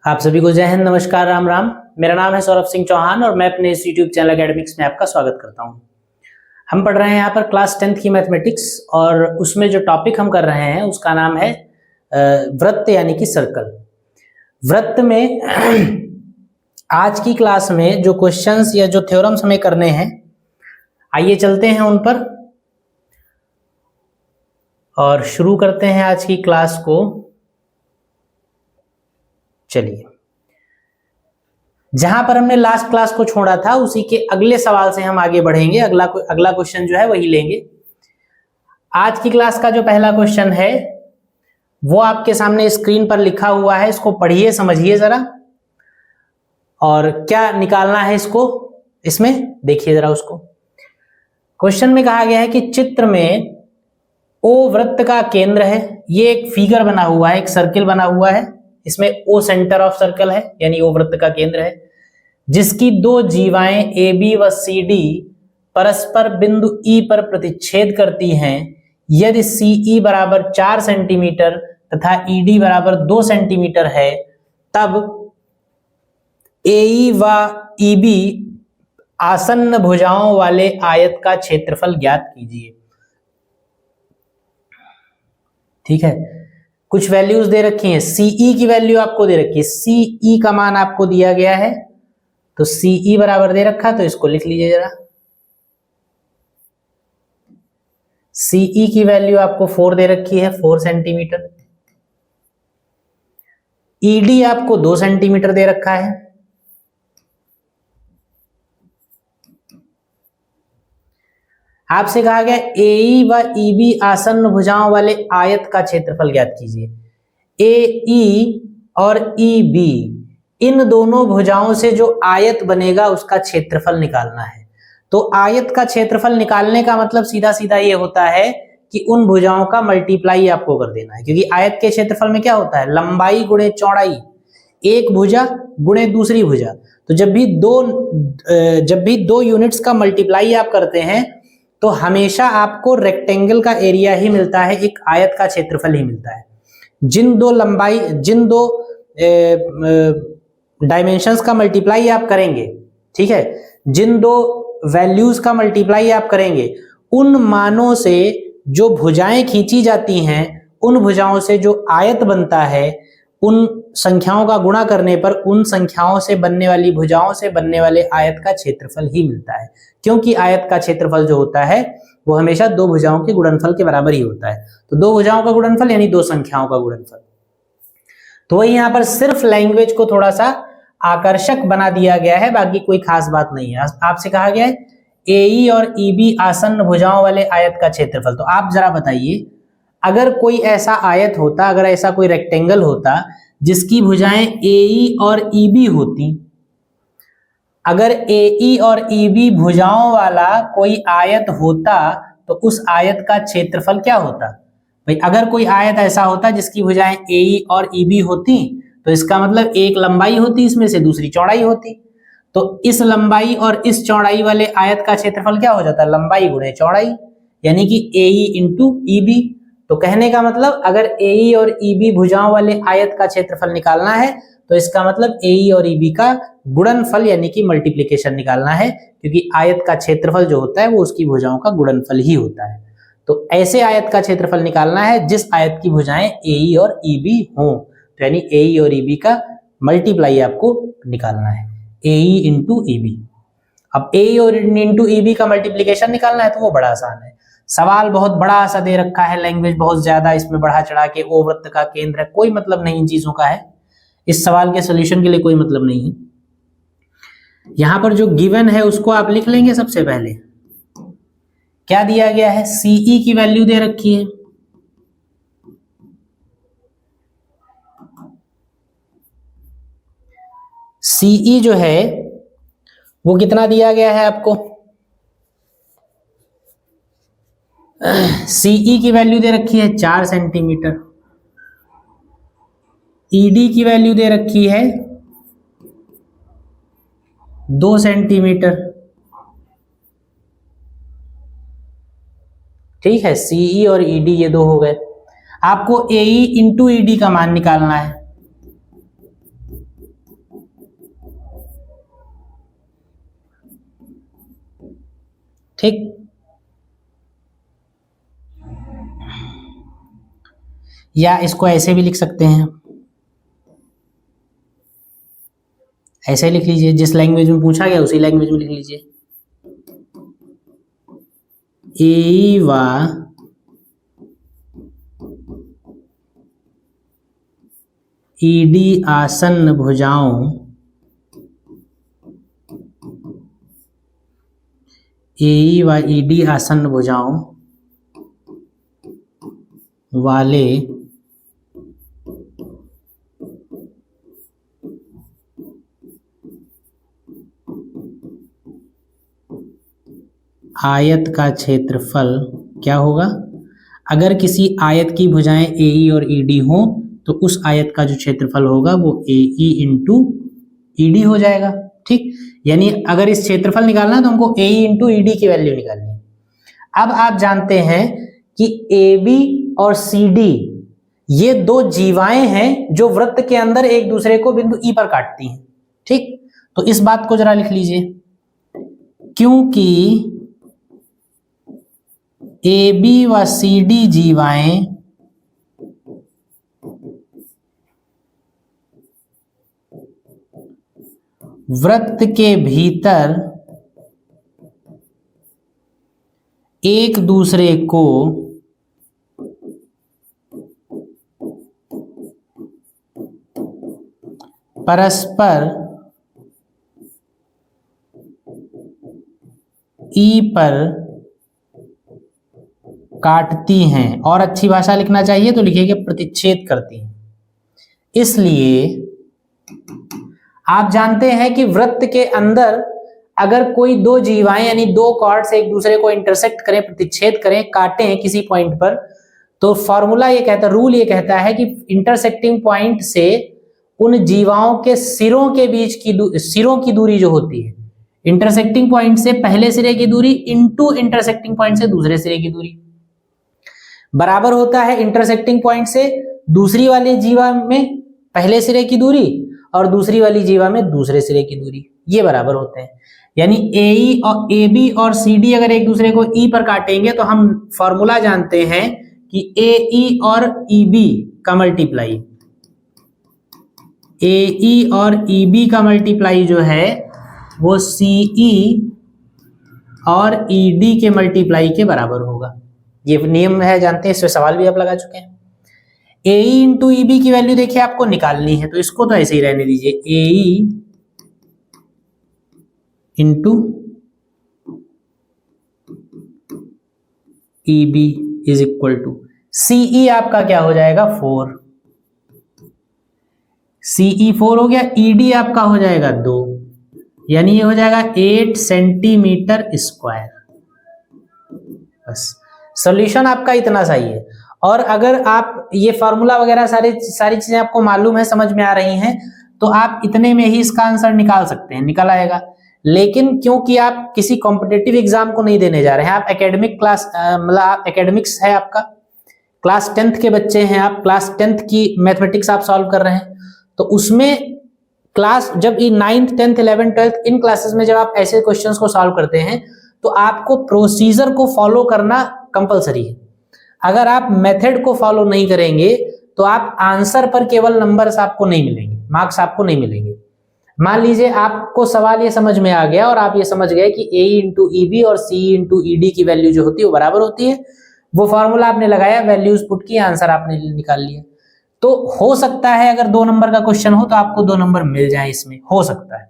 आप सभी को जय हिंद, नमस्कार, राम राम। मेरा नाम है सौरभ सिंह चौहान और मैं अपने इस यूट्यूब चैनल एकेडमिक्स में आपका स्वागत करता हूं। हम पढ़ रहे हैं यहाँ पर क्लास 10th की मैथमेटिक्स और उसमें जो टॉपिक हम कर रहे हैं उसका नाम है वृत्त यानी कि सर्कल। वृत्त में आज की क्लास में जो क्वेश्चंस या जो थ्योरम्स हमें करने हैं, आइए चलते हैं उन पर और शुरू करते हैं आज की क्लास को। चलिए, जहां पर हमने लास्ट क्लास को छोड़ा था उसी के अगले सवाल से हम आगे बढ़ेंगे। अगला क्वेश्चन जो है वही लेंगे। आज की क्लास का जो पहला क्वेश्चन है वो आपके सामने स्क्रीन पर लिखा हुआ है, इसको पढ़िए, समझिए जरा और क्या निकालना है इसमें देखिए जरा उसको। क्वेश्चन में कहा गया है कि चित्र में ओ वृत्त का केंद्र है। ये एक फिगर बना हुआ है, एक सर्किल बना हुआ है, इसमें ओ सेंटर ऑफ सर्कल है यानी ओ वृत्त का केंद्र है, जिसकी दो जीवाएं ए बी व सी डी परस्पर बिंदु ई पर प्रतिच्छेद करती हैं। यदि सी ई बराबर 4 सेंटीमीटर तथा ई डी बराबर 2 सेंटीमीटर है, तब ए ई व ई बी आसन्न भुजाओं वाले आयत का क्षेत्रफल ज्ञात कीजिए। ठीक है, कुछ वैल्यूज दे रखी हैं। सीई की वैल्यू आपको दे रखी है, सीई का मान आपको दिया गया है, तो सीई बराबर दे रखा, तो इसको लिख लीजिए जरा। सीई की वैल्यू आपको 4 दे रखी है, 4 सेंटीमीटर। ईडी आपको 2 सेंटीमीटर दे रखा है। आपसे कहा गया एई व ईबी आसन्न भुजाओं वाले आयत का क्षेत्रफल ज्ञात कीजिए। एई और ईबी इन दोनों भुजाओं से जो आयत बनेगा उसका क्षेत्रफल निकालना है। तो आयत का क्षेत्रफल निकालने का मतलब सीधा सीधा ये होता है कि उन भुजाओं का मल्टीप्लाई आपको कर देना है, क्योंकि आयत के क्षेत्रफल में क्या होता है, लंबाई गुणे चौड़ाई, एक भुजा गुणे दूसरी भुजा। तो जब भी दो यूनिट्स का मल्टीप्लाई आप करते हैं तो हमेशा आपको रेक्टेंगल का एरिया ही मिलता है, एक आयत का क्षेत्रफल ही मिलता है। जिन दो डायमेंशंस का मल्टीप्लाई आप करेंगे, ठीक है, जिन दो वैल्यूज का मल्टीप्लाई आप करेंगे, उन मानों से जो भुजाएं खींची जाती हैं, उन भुजाओं से जो आयत बनता है, उन संख्याओं का गुणा करने पर उन संख्याओं से बनने वाली भुजाओं से बनने वाले आयत का क्षेत्रफल ही मिलता है, क्योंकि आयत का क्षेत्रफल जो होता है वो हमेशा दो भुजाओं के गुणनफल के बराबर ही होता है। तो दो भुजाओं का गुणनफल यानी दो संख्याओं का गुणनफल। तो वही यहाँ पर सिर्फ लैंग्वेज को थोड़ा सा आकर्षक बना दिया गया है, बाकी कोई खास बात नहीं है। आपसे कहा गया है एई और ईबी आसन्न भुजाओं वाले आयत का क्षेत्रफल। तो आप जरा बताइए, अगर कोई ऐसा आयत होता, अगर ऐसा कोई रेक्टेंगल होता जिसकी भुजाएं एई और ईबी होती, अगर एई और ईबी भुजाओं वाला कोई आयत होता तो उस आयत का क्षेत्रफल क्या होता? भाई, अगर कोई आयत ऐसा होता जिसकी भुजाएं एई और ईबी होती तो इसका मतलब एक लंबाई होती, इसमें से दूसरी चौड़ाई होती। तो इस लंबाई और इस चौड़ाई वाले आयत का क्षेत्रफल क्या हो जाता है, लंबाई गुणे चौड़ाई, यानी कि एई इंटू ईबी। तो कहने का मतलब अगर एई और ईबी भुजाओं वाले आयत का क्षेत्रफल निकालना है तो इसका मतलब एई और ईबी का गुणनफल यानी कि मल्टीप्लिकेशन निकालना है, क्योंकि आयत का क्षेत्रफल जो होता है वो उसकी भुजाओं का गुणनफल ही होता है। तो ऐसे आयत का क्षेत्रफल निकालना है जिस आयत की भुजाएं एई और ईबी हों, तो यानी एई और ईबी का मल्टीप्लाई आपको निकालना है, एई इंटू ईबी। अब एई और इंटू ईबी का मल्टीप्लिकेशन निकालना है तो वो बड़ा आसान है। सवाल बहुत बड़ा सा दे रखा है, लैंग्वेज बहुत ज्यादा इसमें बढ़ा चढ़ा के ओ वृत्त का केंद्र है, कोई मतलब नहीं इन चीजों का है। इस सवाल के सॉल्यूशन के लिए कोई मतलब नहीं है। यहां पर जो गिवन है उसको आप लिख लेंगे। सबसे पहले क्या दिया गया है, सीई की वैल्यू दे रखी है, सीई जो है वो कितना दिया गया है आपको, सीई की वैल्यू दे रखी है 4 सेंटीमीटर, ईडी की वैल्यू दे रखी है 2 सेंटीमीटर। ठीक है, सीई और ईडी ये दो हो गए। आपको एई इंटू ईडी का मान निकालना है। ठीक। या इसको ऐसे भी लिख सकते हैं, ऐसे लिख लीजिए, जिस लैंग्वेज में पूछा गया उसी लैंग्वेज में लिख लीजिए। ए व ईडी आसन्न भुजाओं ए व ईडी आसन्न भुजाओं वाले आयत का क्षेत्रफल क्या होगा? अगर किसी आयत की भुजाएं ए और ईडी हो तो उस आयत का जो क्षेत्रफल होगा वो ए इंटू ईडी हो जाएगा। ठीक, यानी अगर इस क्षेत्रफल निकालना है तो हमको ए इंटू ईडी की वैल्यू निकालनी है। अब आप जानते हैं कि ए बी और सी डी ये दो जीवाएं हैं जो वृत्त के अंदर एक दूसरे को बिंदु ई पर काटती हैं। ठीक, तो इस बात को जरा लिख लीजिए, क्योंकि ए बी व सी डी जीवाएं वृत्त के भीतर एक दूसरे को परस्पर ई पर काटती हैं, और अच्छी भाषा लिखना चाहिए तो लिखिए प्रतिच्छेद करती हैं। इसलिए आप जानते हैं कि वृत्त के अंदर अगर कोई दो जीवाएं यानी दो कॉर्ड्स एक दूसरे को इंटरसेक्ट करें, प्रतिच्छेद करें, काटें किसी पॉइंट पर, तो फॉर्मूला ये कहता है, रूल ये कहता है कि इंटरसेक्टिंग पॉइंट से उन जीवाओं के सिरों के बीच की सिरों की दूरी जो होती है, इंटरसेक्टिंग पॉइंट से पहले सिरे की दूरी इंटू इंटरसेक्टिंग पॉइंट से दूसरे सिरे की दूरी बराबर होता है इंटरसेक्टिंग पॉइंट से दूसरी वाली जीवा में पहले सिरे की दूरी और दूसरी वाली जीवा में दूसरे सिरे की दूरी, ये बराबर होते हैं। यानी ए और ए बी और सी डी अगर एक दूसरे को ई पर काटेंगे तो हम फॉर्मूला जानते हैं कि ए ई और ई बी का मल्टीप्लाई, ए ई और ई बी का मल्टीप्लाई जो है वो सी ई और ई डी के मल्टीप्लाई के बराबर होगा। ये नियम है, जानते हैं, इससे सवाल भी आप लगा चुके हैं। ए ई इंटू ई बी की वैल्यू देखिए आपको निकालनी है, तो इसको तो ऐसे ही रहने दीजिए, A E into E B is equal to C E आपका क्या हो जाएगा 4, सीई 4 हो गया, ईडी आपका हो जाएगा 2, यानी ये हो जाएगा 8 सेंटीमीटर स्क्वायर। बस सॉल्यूशन आपका इतना सही है। और अगर आप ये फार्मूला वगैरह सारी चीजें आपको मालूम है, समझ में आ रही हैं, तो आप इतने में ही इसका आंसर निकाल सकते हैं, निकल आएगा। लेकिन क्योंकि आप किसी कॉम्पिटिटिव एग्जाम को नहीं देने जा रहे हैं, आप एकेडमिक क्लास मतलब एकेडमिक्स है आपका, क्लास 10th के बच्चे हैं आप, क्लास 10th की मैथमेटिक्स आप सॉल्व कर रहे हैं, तो उसमें क्लास जब 9th 10th 11th 12th इन क्लासेस में जब आप ऐसे क्वेश्चंस को सॉल्व करते हैं तो आपको प्रोसीजर को फॉलो करना कंपलसरी है। अगर आप मेथड को फॉलो नहीं करेंगे तो आप आंसर पर केवल नंबर्स आपको नहीं मिलेंगे, मार्क्स आपको नहीं मिलेंगे। मान लीजिए आपको सवाल ये समझ में आ गया और आप ये समझ गए कि ए इंटू ई बी और सी इंटू ई डी की वैल्यू जो होती है वो बराबर होती है, वो फॉर्मूला आपने लगाया, वैल्यूज पुट की, आंसर आपने निकाल लिया। तो हो सकता है अगर 2 नंबर का क्वेश्चन हो तो आपको 2 नंबर मिल जाए, इसमें हो सकता है।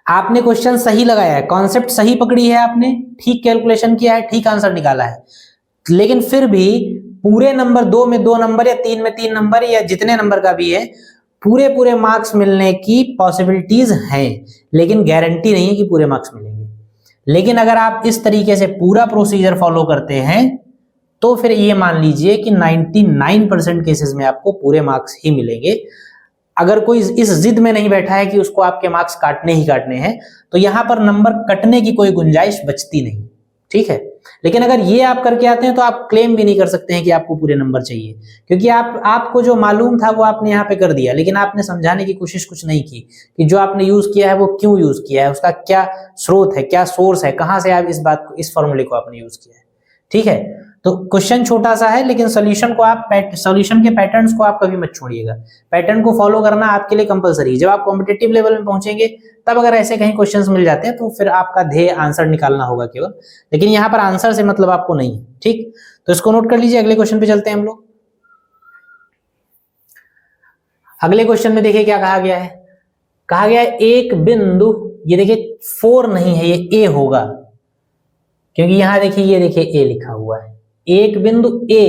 आपने क्वेश्चन सही लगाया है, कॉन्सेप्ट सही पकड़ी है आपने, ठीक कैलकुलेशन किया है, ठीक आंसर निकाला है, लेकिन फिर भी पूरे नंबर 2 में 2 नंबर या 3 में 3 नंबर या जितने नंबर का भी है पूरे मार्क्स मिलने की पॉसिबिलिटीज हैं, लेकिन गारंटी नहीं है कि पूरे मार्क्स मिलेंगे। लेकिन अगर आप इस तरीके से पूरा प्रोसीजर फॉलो करते हैं तो फिर ये मान लीजिए कि 99% केसेस में आपको पूरे मार्क्स ही मिलेंगे। अगर कोई इस जिद में नहीं बैठा है कि उसको आपके मार्क्स काटने ही काटने हैं, तो यहां पर नंबर कटने की कोई गुंजाइश बचती नहीं। ठीक है। लेकिन अगर ये आप करके आते हैं तो आप क्लेम भी नहीं कर सकते हैं कि आपको पूरे नंबर चाहिए, क्योंकि आपको जो मालूम था वो आपने यहाँ पे कर दिया, लेकिन आपने समझाने की कोशिश कुछ नहीं की कि जो आपने यूज किया है वो क्यों यूज किया है, उसका क्या स्रोत है, क्या सोर्स है, कहाँ से आप इस फॉर्मूले को आपने यूज किया है। ठीक है, तो क्वेश्चन छोटा सा है, लेकिन सॉल्यूशन के पैटर्न्स को आप कभी मत छोड़िएगा। पैटर्न को फॉलो करना आपके लिए कंपलसरी है। जब आप कॉम्पिटिटिव लेवल में पहुंचेंगे तब अगर ऐसे कहीं क्वेश्चंस मिल जाते हैं तो फिर आपका ध्येय आंसर निकालना होगा केवल, लेकिन यहाँ पर आंसर से मतलब आपको नहीं है। ठीक, तो इसको नोट कर लीजिए। अगले क्वेश्चन पे चलते हैं हम लोग। अगले क्वेश्चन में देखिए क्या कहा गया है। कहा गया है एक बिंदु, ये देखिए 4 नहीं है, ये A होगा, क्योंकि यहां देखिए, ये देखिए A लिखा हुआ है। एक बिंदु A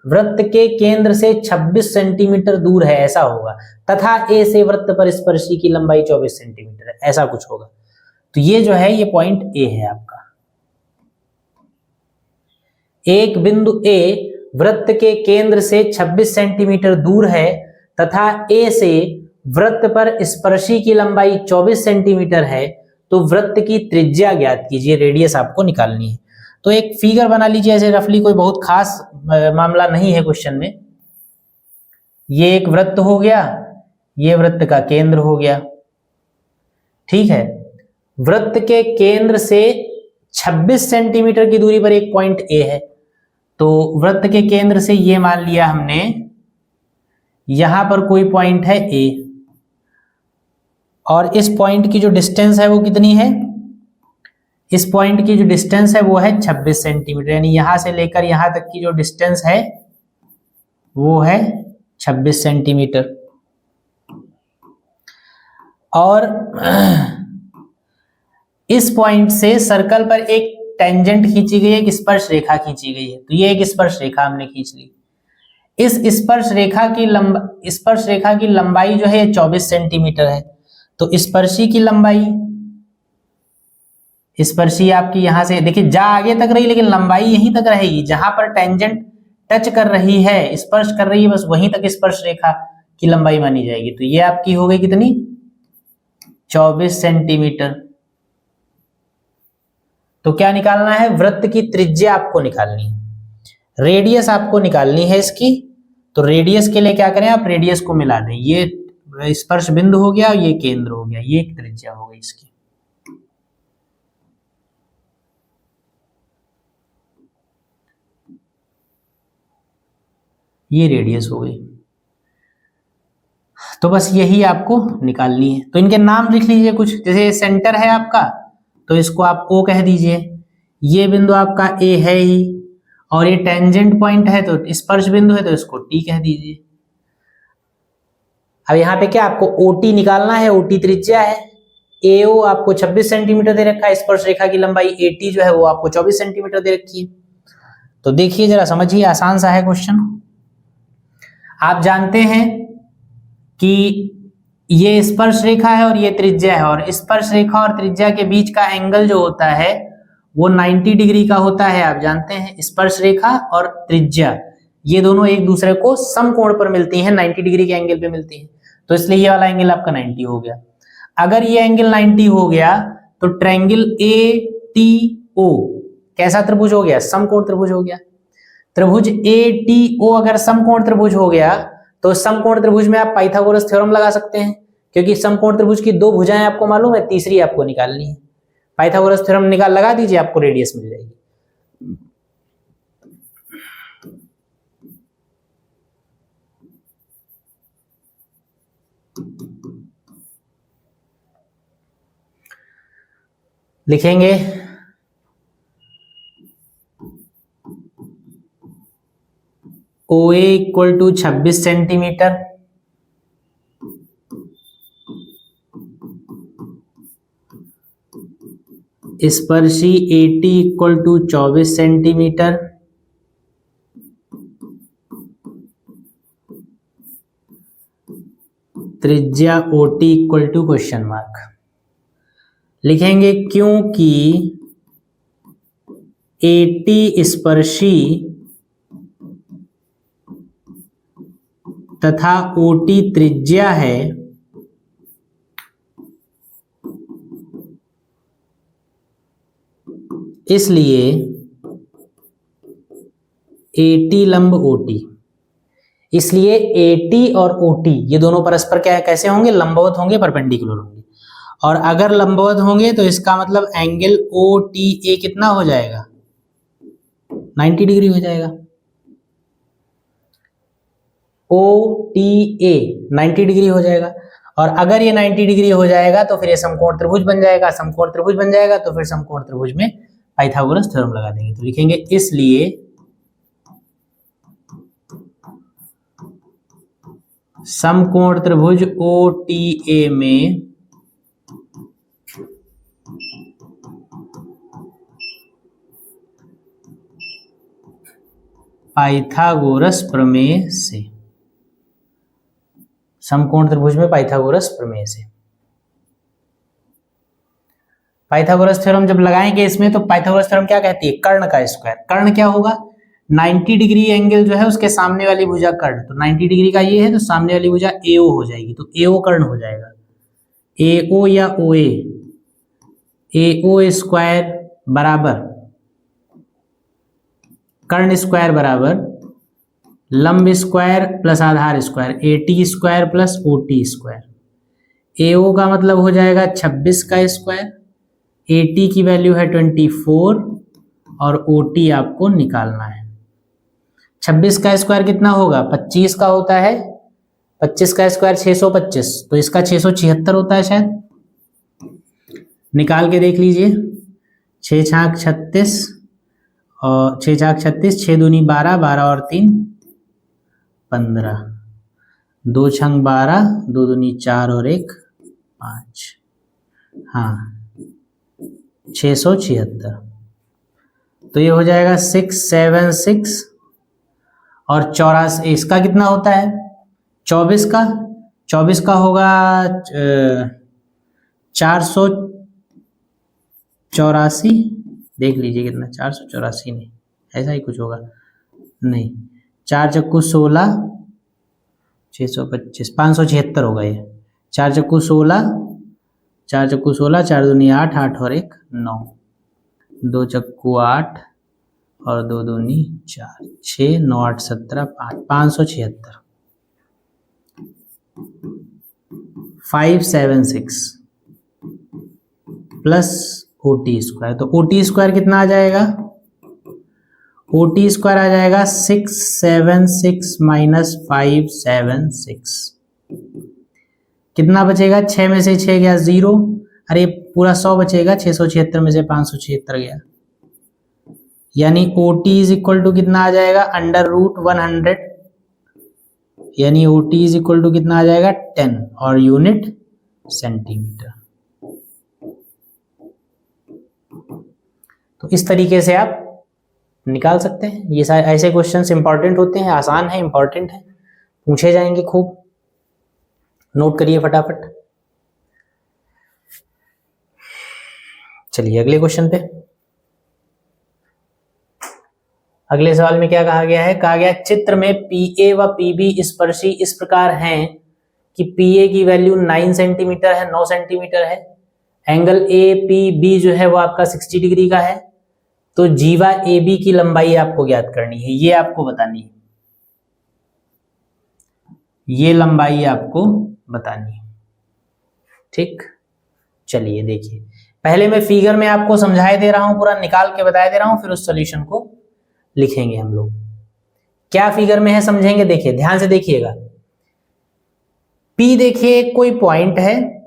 वृत्त के केंद्र से 26 सेंटीमीटर दूर है, ऐसा होगा, तथा A से वृत्त पर स्पर्शी की लंबाई 24 सेंटीमीटर है, ऐसा कुछ होगा। तो ये जो है ये पॉइंट A है आपका। एक बिंदु A वृत्त के केंद्र से 26 सेंटीमीटर दूर है तथा A से वृत्त पर स्पर्शी की लंबाई 24 सेंटीमीटर है, तो वृत्त की त्रिज्या ज्ञात कीजिए, रेडियस आपको निकालनी है। तो एक फिगर बना लीजिए ऐसे रफली, कोई बहुत खास मामला नहीं है क्वेश्चन में। ये एक वृत्त हो गया, ये वृत्त का केंद्र हो गया। ठीक है, वृत्त के केंद्र से 26 सेंटीमीटर की दूरी पर एक पॉइंट A है, तो वृत्त के केंद्र से ये मान लिया हमने, यहां पर कोई पॉइंट है A, और इस पॉइंट की जो डिस्टेंस है वो कितनी है, इस पॉइंट की जो डिस्टेंस है वो है 26 सेंटीमीटर, यानी यहां से लेकर यहां तक की जो डिस्टेंस है वो है 26 सेंटीमीटर। और इस पॉइंट से सर्कल पर एक टेंजेंट खींची गई है, एक स्पर्श रेखा खींची गई है, तो ये एक स्पर्श रेखा हमने खींच ली। इस स्पर्श रेखा की लंबाई जो है 24 सेंटीमीटर है, तो स्पर्शी की लंबाई, स्पर्शी आपकी यहां से देखिए जा आगे तक रही, लेकिन लंबाई यहीं तक रहेगी, जहां पर टेंजेंट टच कर रही है, स्पर्श कर रही है, बस वहीं तक स्पर्श रेखा की लंबाई मानी जाएगी। तो ये आपकी हो गई कितनी, 24 सेंटीमीटर। तो क्या निकालना है, वृत्त की त्रिज्या आपको निकालनी है, रेडियस आपको निकालनी है इसकी। तो रेडियस के लिए क्या करें, आप रेडियस को मिला दें, ये स्पर्श बिंदु हो गया, ये केंद्र हो गया, ये एक त्रिज्या हो गई इसकी। ये रेडियस हो गई। तो बस यही आपको निकालनी है। तो इनके नाम लिख लीजिए कुछ, जैसे सेंटर है आपका तो इसको आप O कह दीजिए, ये बिंदु आपका A है ही, और ये टेंजेंट पॉइंट है तो स्पर्श बिंदु है तो इसको T कह दीजिए। अब यहाँ पे क्या आपको OT निकालना है, OT त्रिज्या है, AO आपको 26 सेंटीमीटर दे रखा है, स्पर्श रेखा की लंबाई AT जो है वो आपको 24 सेंटीमीटर दे रखी है। तो देखिए जरा समझिए, आसान सा है क्वेश्चन। आप जानते हैं कि ये स्पर्श रेखा है और ये त्रिज्या है, और स्पर्श रेखा और त्रिज्या के बीच का एंगल जो होता है वो 90 डिग्री का होता है। आप जानते हैं स्पर्श रेखा और त्रिज्या ये दोनों एक दूसरे को समकोण पर मिलती हैं, 90 डिग्री के एंगल पे मिलती हैं, तो इसलिए ये वाला एंगल आपका 90 हो गया। अगर ये एंगल 90 हो गया तो ट्रायंगल ATO कैसा त्रिभुज हो गया, समकोण त्रिभुज हो गया। त्रिभुज ATO अगर समकोण त्रिभुज हो गया तो समकोण त्रिभुज में आप पाइथागोरस थ्योरम लगा सकते हैं, क्योंकि समकोण त्रिभुज की 2 भुजाएं आपको मालूम है, तीसरी आपको निकालनी है। पाइथागोरस थ्योरम लगा दीजिए, आपको रेडियस मिल जाएगी। लिखेंगे OA इक्वल टू 26 सेंटीमीटर, स्पर्शी AT इक्वल टू 24 सेंटीमीटर, त्रिज्या OT equal to question mark. लिखेंगे क्योंकि AT स्पर्शी तथा OT त्रिज्या है, इसलिए AT लंब OT, इसलिए AT और OT ये दोनों परस्पर क्या है, कैसे होंगे, लंबवत होंगे, परपेंडिकुलर होंगे। और अगर लंबवत होंगे तो इसका मतलब एंगल OTA कितना हो जाएगा, 90 डिग्री हो जाएगा। OTA 90 डिग्री हो जाएगा। और अगर ये 90 डिग्री हो जाएगा तो फिर ये समकोण त्रिभुज बन जाएगा। समकोण त्रिभुज बन जाएगा तो फिर समकोण त्रिभुज में पाइथागोरस थ्योरम लगा देंगे। तो लिखेंगे इसलिए समकोण त्रिभुज OTA में पाइथागोरस प्रमेय से, समकोण त्रिभुज में पाइथागोरस प्रमेय से, पाइथागोरस थ्योरम जब लगाएंगे इसमें तो पाइथागोरस थ्योरम क्या कहती है, कर्ण का स्क्वायर। कर्ण क्या होगा, 90 डिग्री एंगल जो है उसके सामने वाली भुजा कर्ण, तो 90 डिग्री का ये है तो सामने वाली भुजा AO हो जाएगी, तो AO कर्ण हो जाएगा। AO या OA, AO स्क्वायर बराबर कर्ण स्क्वायर बराबर लंब square plus Aadhaar square, AT square plus OT square. AO का मतलब हो जाएगा 26 का स्क्वायर, AT की वैल्यू है 24 और OT आपको निकालना है। 26 का स्क्वायर कितना होगा, 25 का होता है, 25 का स्क्वायर 625, तो इसका 676 होता है शायद, निकाल के देख लीजिए। 6 छाक 36 और 6 छाक 36, 6 दूनी 12, 12 और 3 15, 2 छंग 12, 2 दूनी 4 और 1 5, हाँ 676। तो ये हो जाएगा 676 और 84, इसका कितना होता है 24 का, 24 का होगा 484, देख लीजिए कितना, 484 नहीं, ऐसा ही कुछ होगा, नहीं 4 चक्कू 16, 625, 576 होगा ये। 4 चक्कू 16, 4 चक्कू 16, 4 दूनी 8, 8 और 1 9, 2 चक्कू 8 और 2 दूनी 4, 6 9 8 17 5, 576, 576 प्लस OT स्क्वायर, तो OT स्क्वायर कितना आ जाएगा, OT स्क्वायर आ जाएगा 676 माइनस 576, कितना बचेगा, 6 में से 6 गया 0, अरे पूरा 100 बचेगा, 676 में से 576 गया, यानी OT इज इक्वल टू कितना आ जाएगा, अंडर रूट 100, यानी OT इज इक्वल टू कितना आ जाएगा 10 और यूनिट सेंटीमीटर। तो इस तरीके से आप निकाल सकते हैं। ये ऐसे क्वेश्चंस इंपॉर्टेंट होते हैं, आसान है, इंपॉर्टेंट है, पूछे जाएंगे खूब, नोट करिए फटाफट। चलिए अगले क्वेश्चन पे। अगले सवाल में क्या कहा गया है, कहा गया चित्र में PA व PB स्पर्शी इस प्रकार हैं कि PA की वैल्यू 9 सेंटीमीटर है, 9 सेंटीमीटर है, एंगल APB जो है वो आपका 60 डिग्री का है, तो जीवा AB की लंबाई आपको ज्ञात करनी है, ये आपको बतानी है, ये लंबाई आपको बतानी है, ठीक। चलिए देखिए, पहले मैं फिगर में आपको समझाए दे रहा हूं, पूरा निकाल के बताया दे रहा हूं, फिर उस सॉल्यूशन को लिखेंगे हम लोग। क्या फिगर में है समझेंगे, देखिए ध्यान से देखिएगा। P देखिए कोई पॉइंट है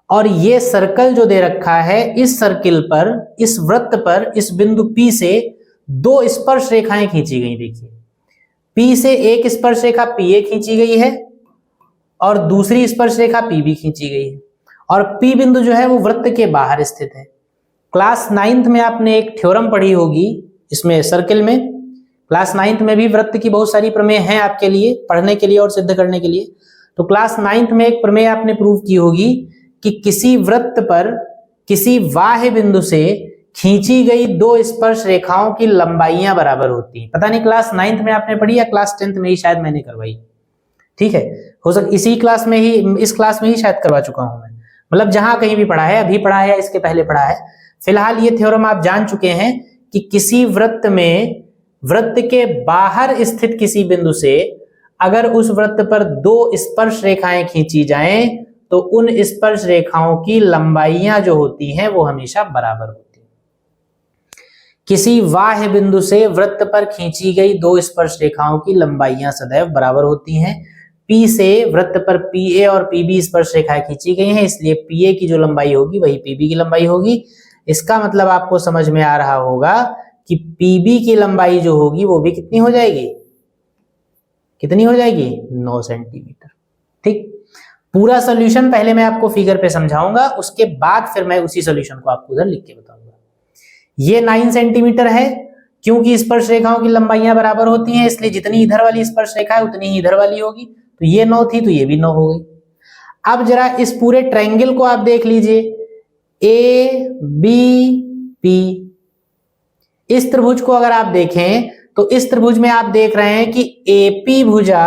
और ये सर्कल जो दे रखा है, इस सर्किल पर, इस वृत्त पर, इस बिंदु P से 2 स्पर्श रेखाएं खींची गई। देखिए P से एक स्पर्श रेखा PA खींची गई है और दूसरी स्पर्श रेखा PB खींची गई है, और P बिंदु जो है वो वृत्त के बाहर स्थित है। क्लास 9th में आपने एक थ्योरम पढ़ी होगी इसमें सर्किल में, क्लास 9th में भी वृत्त की बहुत सारी प्रमेय हैं आपके लिए पढ़ने के लिए और सिद्ध करने के लिए। तो क्लास 9th में एक प्रमेय आपने प्रूव की होगी कि किसी वृत्त पर किसी बाह्य बिंदु से खींची गई 2 स्पर्श रेखाओं की लंबाइयां बराबर होती हैं। पता नहीं क्लास 9th में आपने पढ़ी या क्लास 10th में ही शायद मैंने करवाई, ठीक है, हो सकता इसी क्लास में ही, इस क्लास में ही शायद करवा चुका हूं मैं, मतलब जहां कहीं भी पढ़ा है, अभी पढ़ा है या इसके पहले पढ़ा है, फिलहाल ये थ्योरम आप जान चुके हैं कि किसी वृत्त में वृत्त के बाहर स्थित किसी बिंदु से अगर उस वृत्त पर दो स्पर्श रेखाएं खींची जाएं तो उन स्पर्श रेखाओं की लंबाइयां जो होती हैं वो हमेशा बराबर होती हैं। किसी बाह्य बिंदु से वृत्त पर खींची गई दो स्पर्श रेखाओं की लंबाइयां सदैव बराबर होती हैं। P से वृत्त पर PA और PB स्पर्श रेखाएं खींची गई हैं, इसलिए PA की जो लंबाई होगी वही PB की लंबाई होगी। इसका मतलब आपको समझ में आ रहा होगा कि PB की लंबाई जो होगी वो भी कितनी हो जाएगी, कितनी हो जाएगी, 9 सेंटीमीटर। ठीक, पूरा सॉल्यूशन पहले मैं आपको फिगर पे समझाऊंगा, उसके बाद फिर मैं उसी सॉल्यूशन को आपको उधर लिख के बताऊंगा। ये 9 सेंटीमीटर है, क्योंकि स्पर्श रेखाओं की लंबाइयां बराबर होती हैं इसलिए जितनी इधर वाली स्पर्श रेखा है उतनी ही इधर वाली होगी। तो ये 9 थी तो ये भी 9 हो गई। अब जरा इस पूरे ट्रायंगल को आप देख लीजिए, ABP। इस त्रिभुज को अगर आप देखें तो इस त्रिभुज में आप देख रहे हैं कि AP भुजा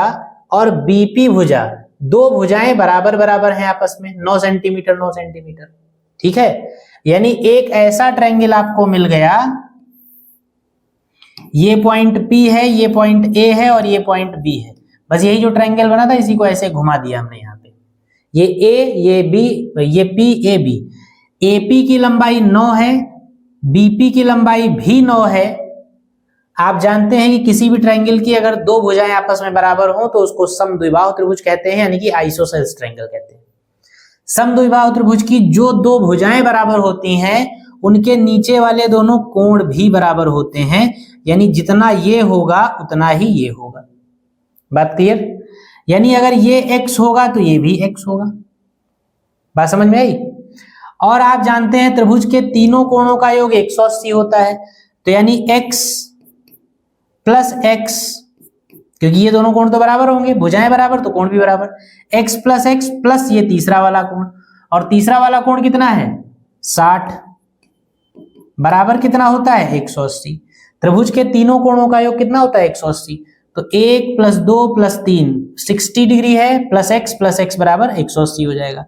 और BP भुजा, दो भुजाएं बराबर बराबर हैं आपस में, 9 सेंटीमीटर 9 सेंटीमीटर। ठीक है, यानी एक ऐसा ट्रायंगल आपको मिल गया, ये पॉइंट P है, ये पॉइंट A है और ये पॉइंट B है। बस यही जो ट्रायंगल बना था इसी को ऐसे घुमा दिया हमने यहाँ पे, ये A, ये B, ये P, AB। AP की लंबाई 9 है, BP की लंबाई भी 9 है। आप जानते हैं कि किसी भी ट्रायंगल की अगर दो भुजाएं आपस में बराबर हो तो उसको समद्विबाहु त्रिभुज कहते हैं, यानी कि आइसोसेल्स ट्रायंगल कहते हैं। समद्विबाहु त्रिभुज की जो दो भुजाएं बराबर होती हैं उनके नीचे वाले दोनों कोण भी बराबर होते हैं, यानी जितना ये होगा उतना ही ये होगा। बात क्लियर? यानी अगर ये x होगा तो ये भी x होगा। बात समझ में आई? और आप जानते हैं त्रिभुज के तीनों कोणों का योग 180 होता है, तो यानी x प्लस x, क्योंकि ये दोनों कोण तो बराबर होंगे, भुजाएं बराबर तो कोण भी बराबर, x प्लस x प्लस ये तीसरा वाला कोण, और तीसरा वाला कोण कितना है 60, बराबर कितना होता है 180। त्रिभुज के तीनों कोणों का योग कितना होता है 180, तो 1 प्लस 2 प्लस 3 60 डिग्री है, प्लस x बराबर 180 हो जाएगा।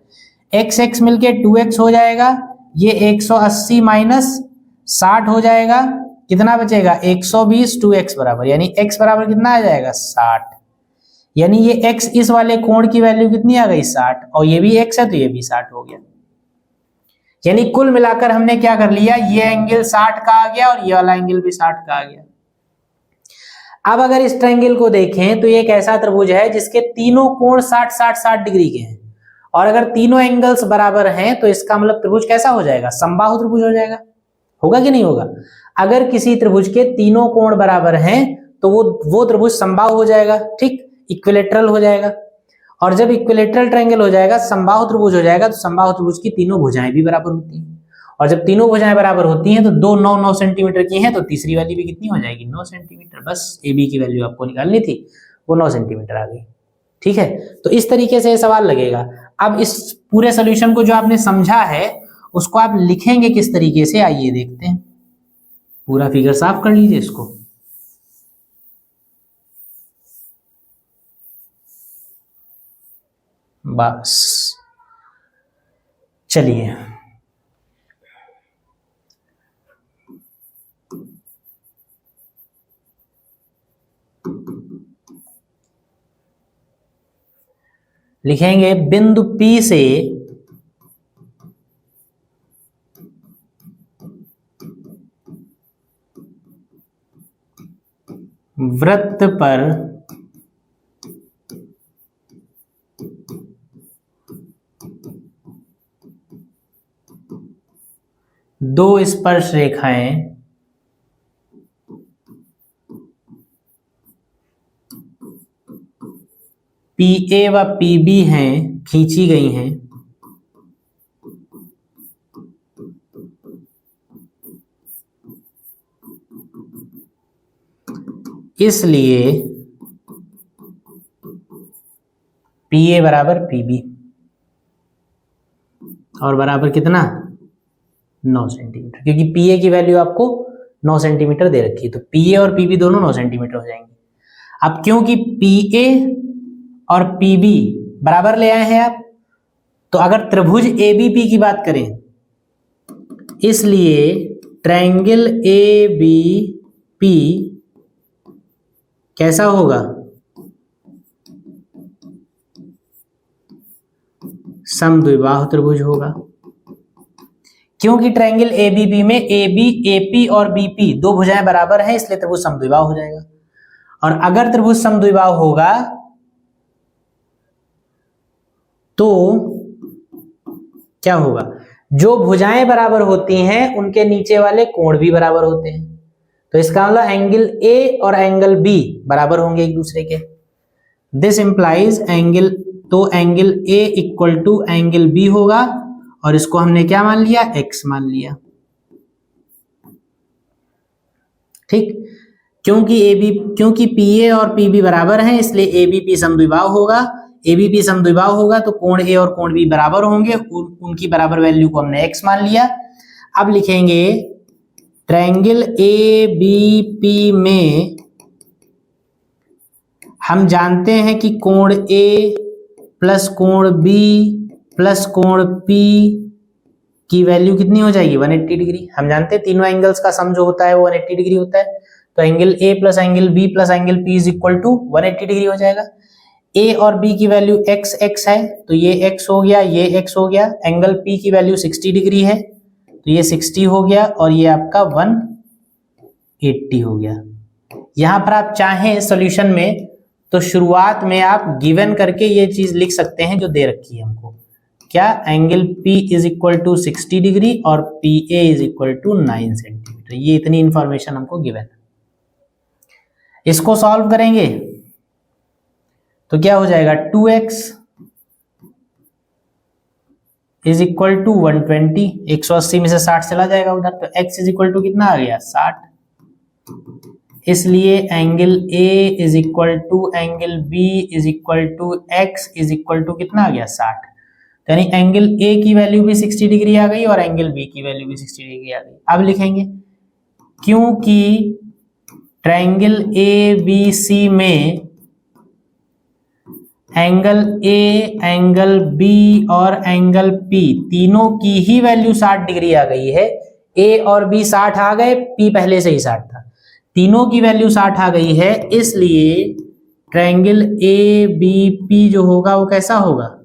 x मिलके 2x हो जाएगा, ये 180 माइनस 60 हो जाएगा, कितना बचेगा 120, 2x बराबर, यानी x बराबर कितना आ जाएगा 60। यानी ये x इस वाले कोण की वैल्यू कितनी आ गई 60, और ये भी x है तो ये भी 60 हो गया। यानी कुल मिलाकर हमने क्या कर लिया, ये एंगल 60 का आ गया और ये वाला एंगल भी 60 का आ गया। अब अगर इस ट्रायंगल को देखें तो ये एक ऐसा त्रिभुज है जिसके तीनों कोण 60-60-60 डिग्री के हैं, और अगर तीनों एंगल्स बराबर हैं तो इसका मतलब त्रिभुज कैसा हो जाएगा, समबाहु त्रिभुज हो जाएगा। होगा कि नहीं होगा? अगर किसी त्रिभुज के तीनों कोण बराबर हैं तो वो त्रिभुज समबाहु हो जाएगा, ठीक, इक्विलेटरल हो जाएगा। और जब इक्विलेटरल ट्रायंगल हो जाएगा, समबाहु त्रिभुज हो जाएगा, तो समबाहु त्रिभुज की तीनों भुजाएं भी बराबर होती हैं, और जब तीनों भुजाएं बराबर होती हैं तो दो 9-9 सेंटीमीटर की हैं तो तीसरी वाली भी कितनी हो जाएगी 9 सेंटीमीटर। बस AB की वैल्यू आपको निकालनी थी, वो 9 सेंटीमीटर आ गई। ठीक है, तो इस तरीके से सवाल लगेगा। अब इस पूरे सोल्यूशन को जो आपने समझा है उसको आप लिखेंगे किस तरीके से, आइए देखते हैं। पूरा फिगर साफ कर लीजिए इसको। बस चलिए, लिखेंगे बिंदु P से वृत्त पर दो स्पर्श रेखाएं PA व PB हैं, खींची गई हैं, इसलिए PA बराबर PB, और बराबर कितना 9 सेंटीमीटर, क्योंकि PA की वैल्यू आपको 9 सेंटीमीटर दे रखी है, तो PA और PB दोनों 9 सेंटीमीटर हो जाएंगे। अब क्योंकि PA और PB बराबर ले आए हैं आप, तो अगर त्रिभुज ABP की बात करें, इसलिए ट्रायंगल ए बी पी कैसा होगा, समद्विबाहु त्रिभुज होगा। क्योंकि ट्रायंगल एबीपी में एबी एपी और बीपी दो भुजाएं बराबर हैं, इसलिए त्रिभुज समद्विबाहु हो जाएगा। और अगर त्रिभुज समद्विबाहु होगा तो क्या होगा, जो भुजाएं बराबर होती हैं उनके नीचे वाले कोण भी बराबर होते हैं। तो इसका मतलब एंगल ए और एंगल बी बराबर होंगे एक दूसरे के। दिस इंप्लाइज एंगल, तो angle A equal to angle B होगा, और इसको हमने क्या मान लिया, एक्स मान लिया। ठीक, क्योंकि पी ए और पी बी बराबर हैं, इसलिए ए बी पी समद्विबाहु होगा। ए बी पी समद्विबाहु होगा तो कोण ए और कोण बी बराबर होंगे, उनकी बराबर वैल्यू को हमने एक्स मान लिया। अब लिखेंगे ट्रायंगल ए बी पी में हम जानते हैं कि कोण ए प्लस कोण बी प्लस कोण पी की वैल्यू कितनी हो जाएगी, 180 डिग्री। हम जानते हैं तीनों एंगल्स का सम जो होता है वो 180 डिग्री होता है। तो angle A plus angle B plus angle P is equal to 180 degree हो जाएगा। ए और बी की वैल्यू एक्स एक्स है, तो ये एक्स हो गया, ये एक्स हो गया। एंगल पी की वैल्यू 60 डिग्री है, तो ये 60 हो गया, और ये आपका 180 हो गया। यहां पर आप चाहें सॉल्यूशन में तो शुरुआत में आप गिवन करके ये चीज लिख सकते हैं जो दे रखी है हमको, क्या, angle P is equal to 60 degree और PA is equal to 9 centimetre. ये इतनी इंफॉर्मेशन हमको गिवन है। इसको सॉल्व करेंगे तो क्या हो जाएगा, 2x इज इक्वल टू 120, 180 में से 60 चला जाएगा उधर, तो x इज इक्वल टू कितना आ गया, 60। इसलिए angle A is equal to angle B is equal to x is equal to कितना आ गया, 60। यानी एंगल A की वैल्यू भी 60 डिग्री आ गई और एंगल B की वैल्यू भी 60 डिग्री आ गई। अब लिखेंगे क्योंकि ट्रायंगल ABC में एंगल A, एंगल B और एंगल P तीनों की ही वैल्यू 60 डिग्री आ गई है। A और B 60 आ गए, P पहले से ही 60 था, तीनों की वैल्यू 60 आ गई है, इसलिए ट्रायंगल ABP जो होगा वो कैसा होगा,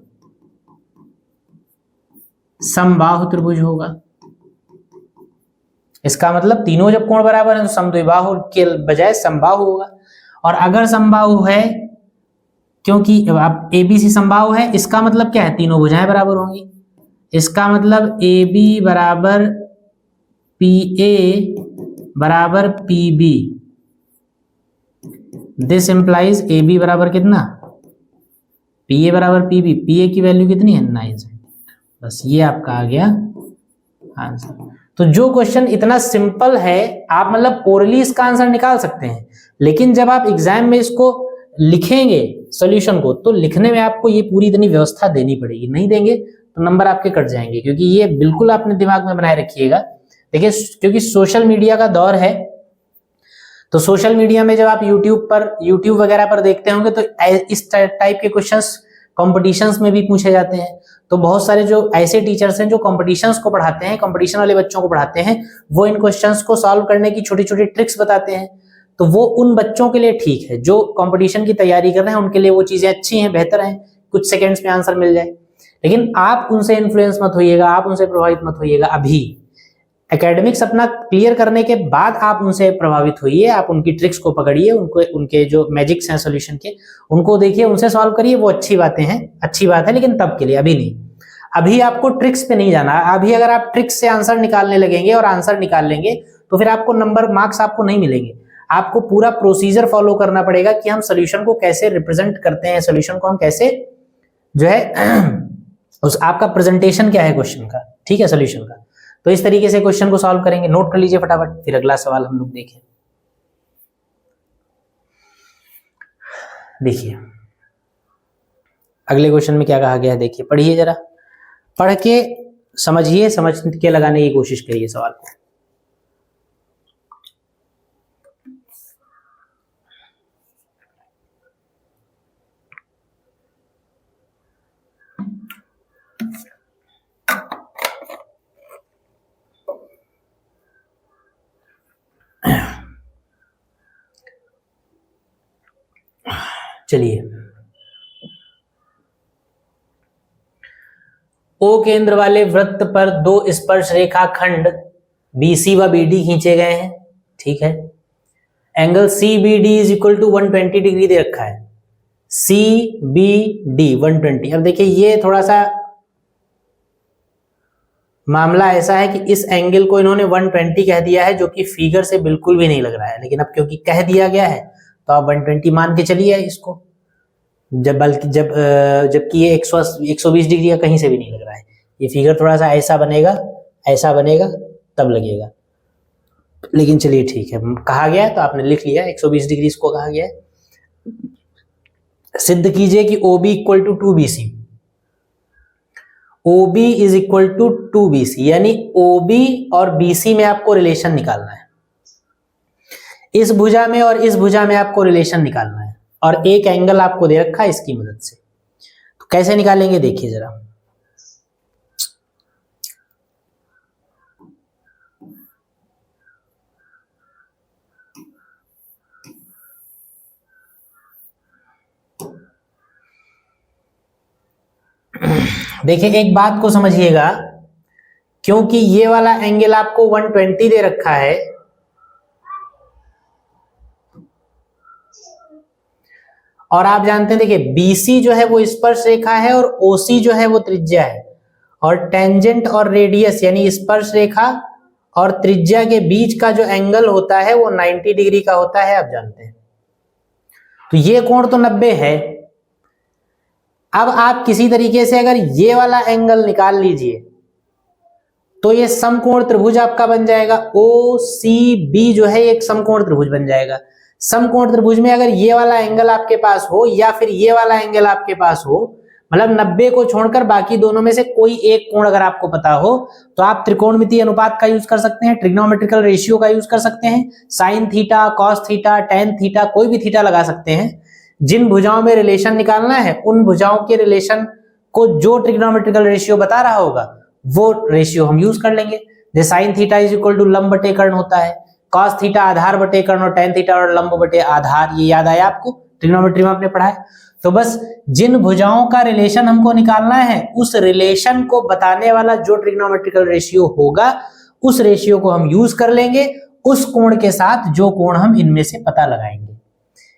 समबाहु त्रिभुज होगा। इसका मतलब तीनों जब कोण बराबर है तो समद्विबाहु के बजाय समबाहु होगा। और अगर समबाहु है, क्योंकि अब ABC समबाहु है, इसका मतलब क्या है, तीनों भुजाएं बराबर होंगी। इसका मतलब AB बराबर PA बराबर PB। दिस इंप्लाइज AB बराबर कितना, PA बराबर PB। PA की वैल्यू कितनी है, 9। बस ये आपका आ गया आंसर। तो जो क्वेश्चन इतना सिंपल है, आप मतलब ओरली इसका आंसर निकाल सकते हैं, लेकिन जब आप एग्जाम में इसको लिखेंगे सॉल्यूशन को, तो लिखने में आपको ये पूरी इतनी व्यवस्था देनी पड़ेगी। नहीं देंगे तो नंबर आपके कट जाएंगे, क्योंकि ये बिल्कुल आपने दिमाग में बनाए रखिएगा। देखिए, क्योंकि सोशल मीडिया का दौर है, तो सोशल मीडिया में जब आप यूट्यूब वगैरह पर देखते होंगे तो इस टाइप के क्वेश्चंस कॉम्पिटिशन्स में भी पूछे जाते हैं। तो बहुत सारे जो ऐसे टीचर्स हैं जो कॉम्पिटिशन्स को पढ़ाते हैं, कॉम्पिटिशन वाले बच्चों को पढ़ाते हैं, वो इन क्वेश्चंस को सॉल्व करने की छोटी छोटी ट्रिक्स बताते हैं। तो वो उन बच्चों के लिए ठीक है जो कंपटीशन की तैयारी कर रहे हैं, उनके लिए वो चीजें अच्छी हैं, बेहतर हैं, कुछ सेकंड्स में आंसर मिल जाए। लेकिन आप उनसे इन्फ्लुएंस मत होइएगा, आप उनसे प्रभावित मत होइएगा। अभी एकेडमिक्स अपना क्लियर करने के बाद आप उनसे प्रभावित होइए, आप उनकी ट्रिक्स को पकड़िए, उनके जो मैजिक्स हैं सॉल्यूशन के, उनको देखिए, उनसे सॉल्व करिए। वो अच्छी बातें हैं, अच्छी बात है, लेकिन तब के लिए, अभी नहीं। अभी आपको ट्रिक्स पे नहीं जाना। अभी अगर आप ट्रिक्स से आंसर निकालने लगेंगे और आंसर निकाल लेंगे तो फिर आपको नंबर, मार्क्स आपको नहीं मिलेंगे। आपको पूरा प्रोसीजर फॉलो करना पड़ेगा कि हम सॉल्यूशन को कैसे रिप्रेजेंट करते हैं, सॉल्यूशन को हम कैसे जो है उस आपका प्रेजेंटेशन क्या है क्वेश्चन का, ठीक है, सॉल्यूशन का। तो इस तरीके से क्वेश्चन को सॉल्व करेंगे। नोट कर लीजिए फटाफट, फिर अगला सवाल हम लोग देखें। देखिए अगले क्वेश्चन में क्या कहा गया है, देखिए, पढ़िए जरा, पढ़ के समझिए, समझ के लगाने की कोशिश करिए सवाल को। चलिए, ओ केंद्र वाले वृत्त पर दो स्पर्श रेखा खंड BC व BD खींचे गए हैं, ठीक है। Angle CBD is equal to 120 degree दे रखा है, CBD 120। अब देखिए ये थोड़ा सा मामला ऐसा है कि इस एंगल को इन्होंने 120 कह दिया है, जो कि फिगर से बिल्कुल भी नहीं लग रहा है, लेकिन अब क्योंकि कह दिया गया है तो आप 120 मान के चलिए इसको, जबकि ये 120 डिग्री का कहीं से भी नहीं लग रहा है। ये फिगर थोड़ा सा ऐसा बनेगा तब लगेगा, लेकिन चलिए ठीक है, कहा गया है तो आपने लिख लिया, 120 डिग्री इसको कहा गया है। सिद्ध कीजिए कि OB equal to 2BC, OB is equal to 2BC, यानी OB और BC में आपको रिलेशन निकालना है, इस भुजा में और इस भुजा में आपको रिलेशन निकालना है, और एक एंगल आपको दे रखा है इसकी मदद से। तो कैसे निकालेंगे देखिए जरा। देखिए एक बात को समझिएगा, क्योंकि ये वाला एंगल आपको 120 दे रखा है, और आप जानते हैं देखिए BC जो है वो स्पर्श रेखा है और OC जो है वो त्रिज्या है, और टेंजेंट और रेडियस यानी स्पर्श रेखा और त्रिज्या के बीच का जो एंगल होता है वो 90 डिग्री का होता है, आप जानते हैं। तो ये कोण तो 90 है। अब आप किसी तरीके से अगर ये वाला एंगल निकाल लीजिए तो ये समकोण त्रिभुज आपका बन जाएगा, OCB जो है एक समकोण त्रिभुज बन जाएगा। समकोण त्रिभुज में अगर ये वाला एंगल आपके पास हो या फिर ये वाला एंगल आपके पास हो, मतलब 90 को छोड़कर बाकी दोनों में से कोई एक कोण अगर आपको पता हो, तो आप त्रिकोणमितीय अनुपात का यूज कर सकते हैं, ट्रिग्नोमेट्रिकल रेशियो का यूज कर सकते हैं, sine theta, cos theta, tan theta, कोई भी थीटा लगा सकते हैं। जिन भुजाओं में रिलेशन निकालना है उन भुजाओं के रिलेशन को जो ट्रिग्नोमेट्रिकल रेशियो बता रहा होगा वो रेशियो हम यूज कर लेंगे। जैसे sine theta is equal to लंब बटे कर्ण होता है, कॉस थीटा आधार बटे कर्ण, और टेन थीटा और लंब बटे आधार, ये याद आया आपको, ट्रिग्नोमेट्री में आपने पढ़ा है। तो बस जिन भुजाओं का रिलेशन हमको निकालना है उस रिलेशन को बताने वाला जो ट्रिग्नोमेट्रिकल रेशियो होगा उस रेशियो को हम यूज कर लेंगे उस कोण के साथ जो कोण हम इनमें से पता लगाएंगे।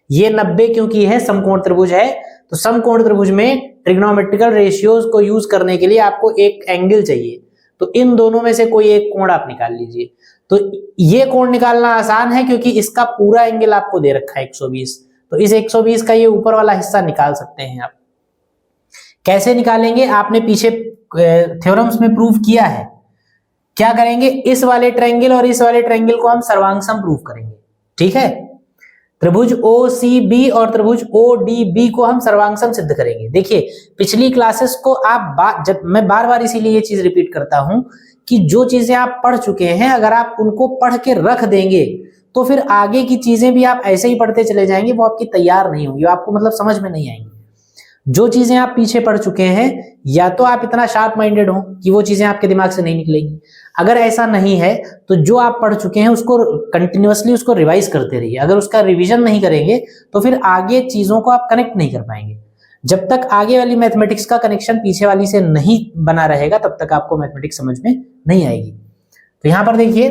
ये 90 क्योंकि है समकोण त्रिभुज है, तो समकोण त्रिभुज में ट्रिग्नोमेट्रिकल रेशियोज को यूज करने के लिए आपको एक एंगल चाहिए, तो इन दोनों में से कोई एक कोण आप निकाल लीजिए। तो ये कोण निकालना आसान है क्योंकि इसका पूरा एंगल आपको दे रखा है 120, तो इस 120 का ये ऊपर वाला हिस्सा निकाल सकते हैं आप। कैसे निकालेंगे, आपने पीछे थ्योरम्स में प्रूव किया है। क्या करेंगे, इस वाले ट्रायंगल और इस वाले ट्रायंगल को हम सर्वांग प्रूव करेंगे, ठीक है। त्रिभुज OCB और त्रिभुज ODB को हम सर्वांग सिद्ध करेंगे। देखिए पिछली क्लासेस को आप जब मैं बार बार इसीलिए ये चीज रिपीट करता हूं कि जो चीजें आप पढ़ चुके हैं अगर आप उनको पढ़ के रख देंगे तो फिर आगे की चीजें भी आप ऐसे ही पढ़ते चले जाएंगे, वो आपकी तैयार नहीं होंगी, आपको मतलब समझ में नहीं आएंगी। जो चीजें आप पीछे पढ़ चुके हैं या तो आप इतना शार्प माइंडेड हो कि वो चीजें आपके दिमाग से नहीं निकलेंगी, अगर ऐसा नहीं है तो जो आप पढ़ चुके हैं उसको कंटिन्यूअसली उसको रिवाइज करते रहिए। अगर उसका रिवीजन नहीं करेंगे तो फिर आगे चीजों को आप कनेक्ट नहीं कर पाएंगे। जब तक आगे वाली मैथमेटिक्स का कनेक्शन पीछे वाली से नहीं बना रहेगा तब तक आपको मैथमेटिक्स समझ में नहीं आएगी। तो यहां पर देखिए,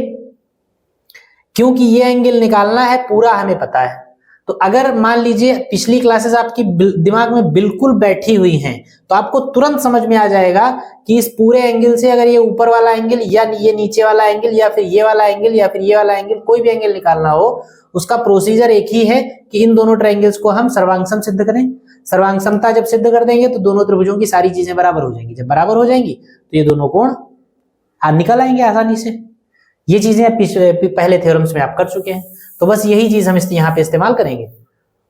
क्योंकि ये एंगल निकालना है पूरा हमें पता है, तो अगर मान लीजिए पिछली क्लासेस आपकी दिमाग में बिल्कुल बैठी हुई हैं तो आपको तुरंत समझ में आ जाएगा कि इस पूरे एंगल से अगर ये ऊपर वाला एंगल या ये नीचे वाला एंगल या फिर ये वाला एंगल या फिर ये वाला एंगल, कोई भी एंगल निकालना हो उसका प्रोसीजर एक ही है कि इन दोनों ट्रायंगल्स को हम सर्वांगसम सिद्ध करें। सर्वांगसमता जब सिद्ध कर देंगे तो दोनों त्रिभुजों की सारी चीजें बराबर हो जाएंगी। जब बराबर हो जाएंगी तो ये दोनों कोण निकल आएंगे आसानी से। ये चीजें पहले थ्योरम्स में आप कर चुके हैं, तो बस यही चीज हम यहाँ पे इस्तेमाल करेंगे।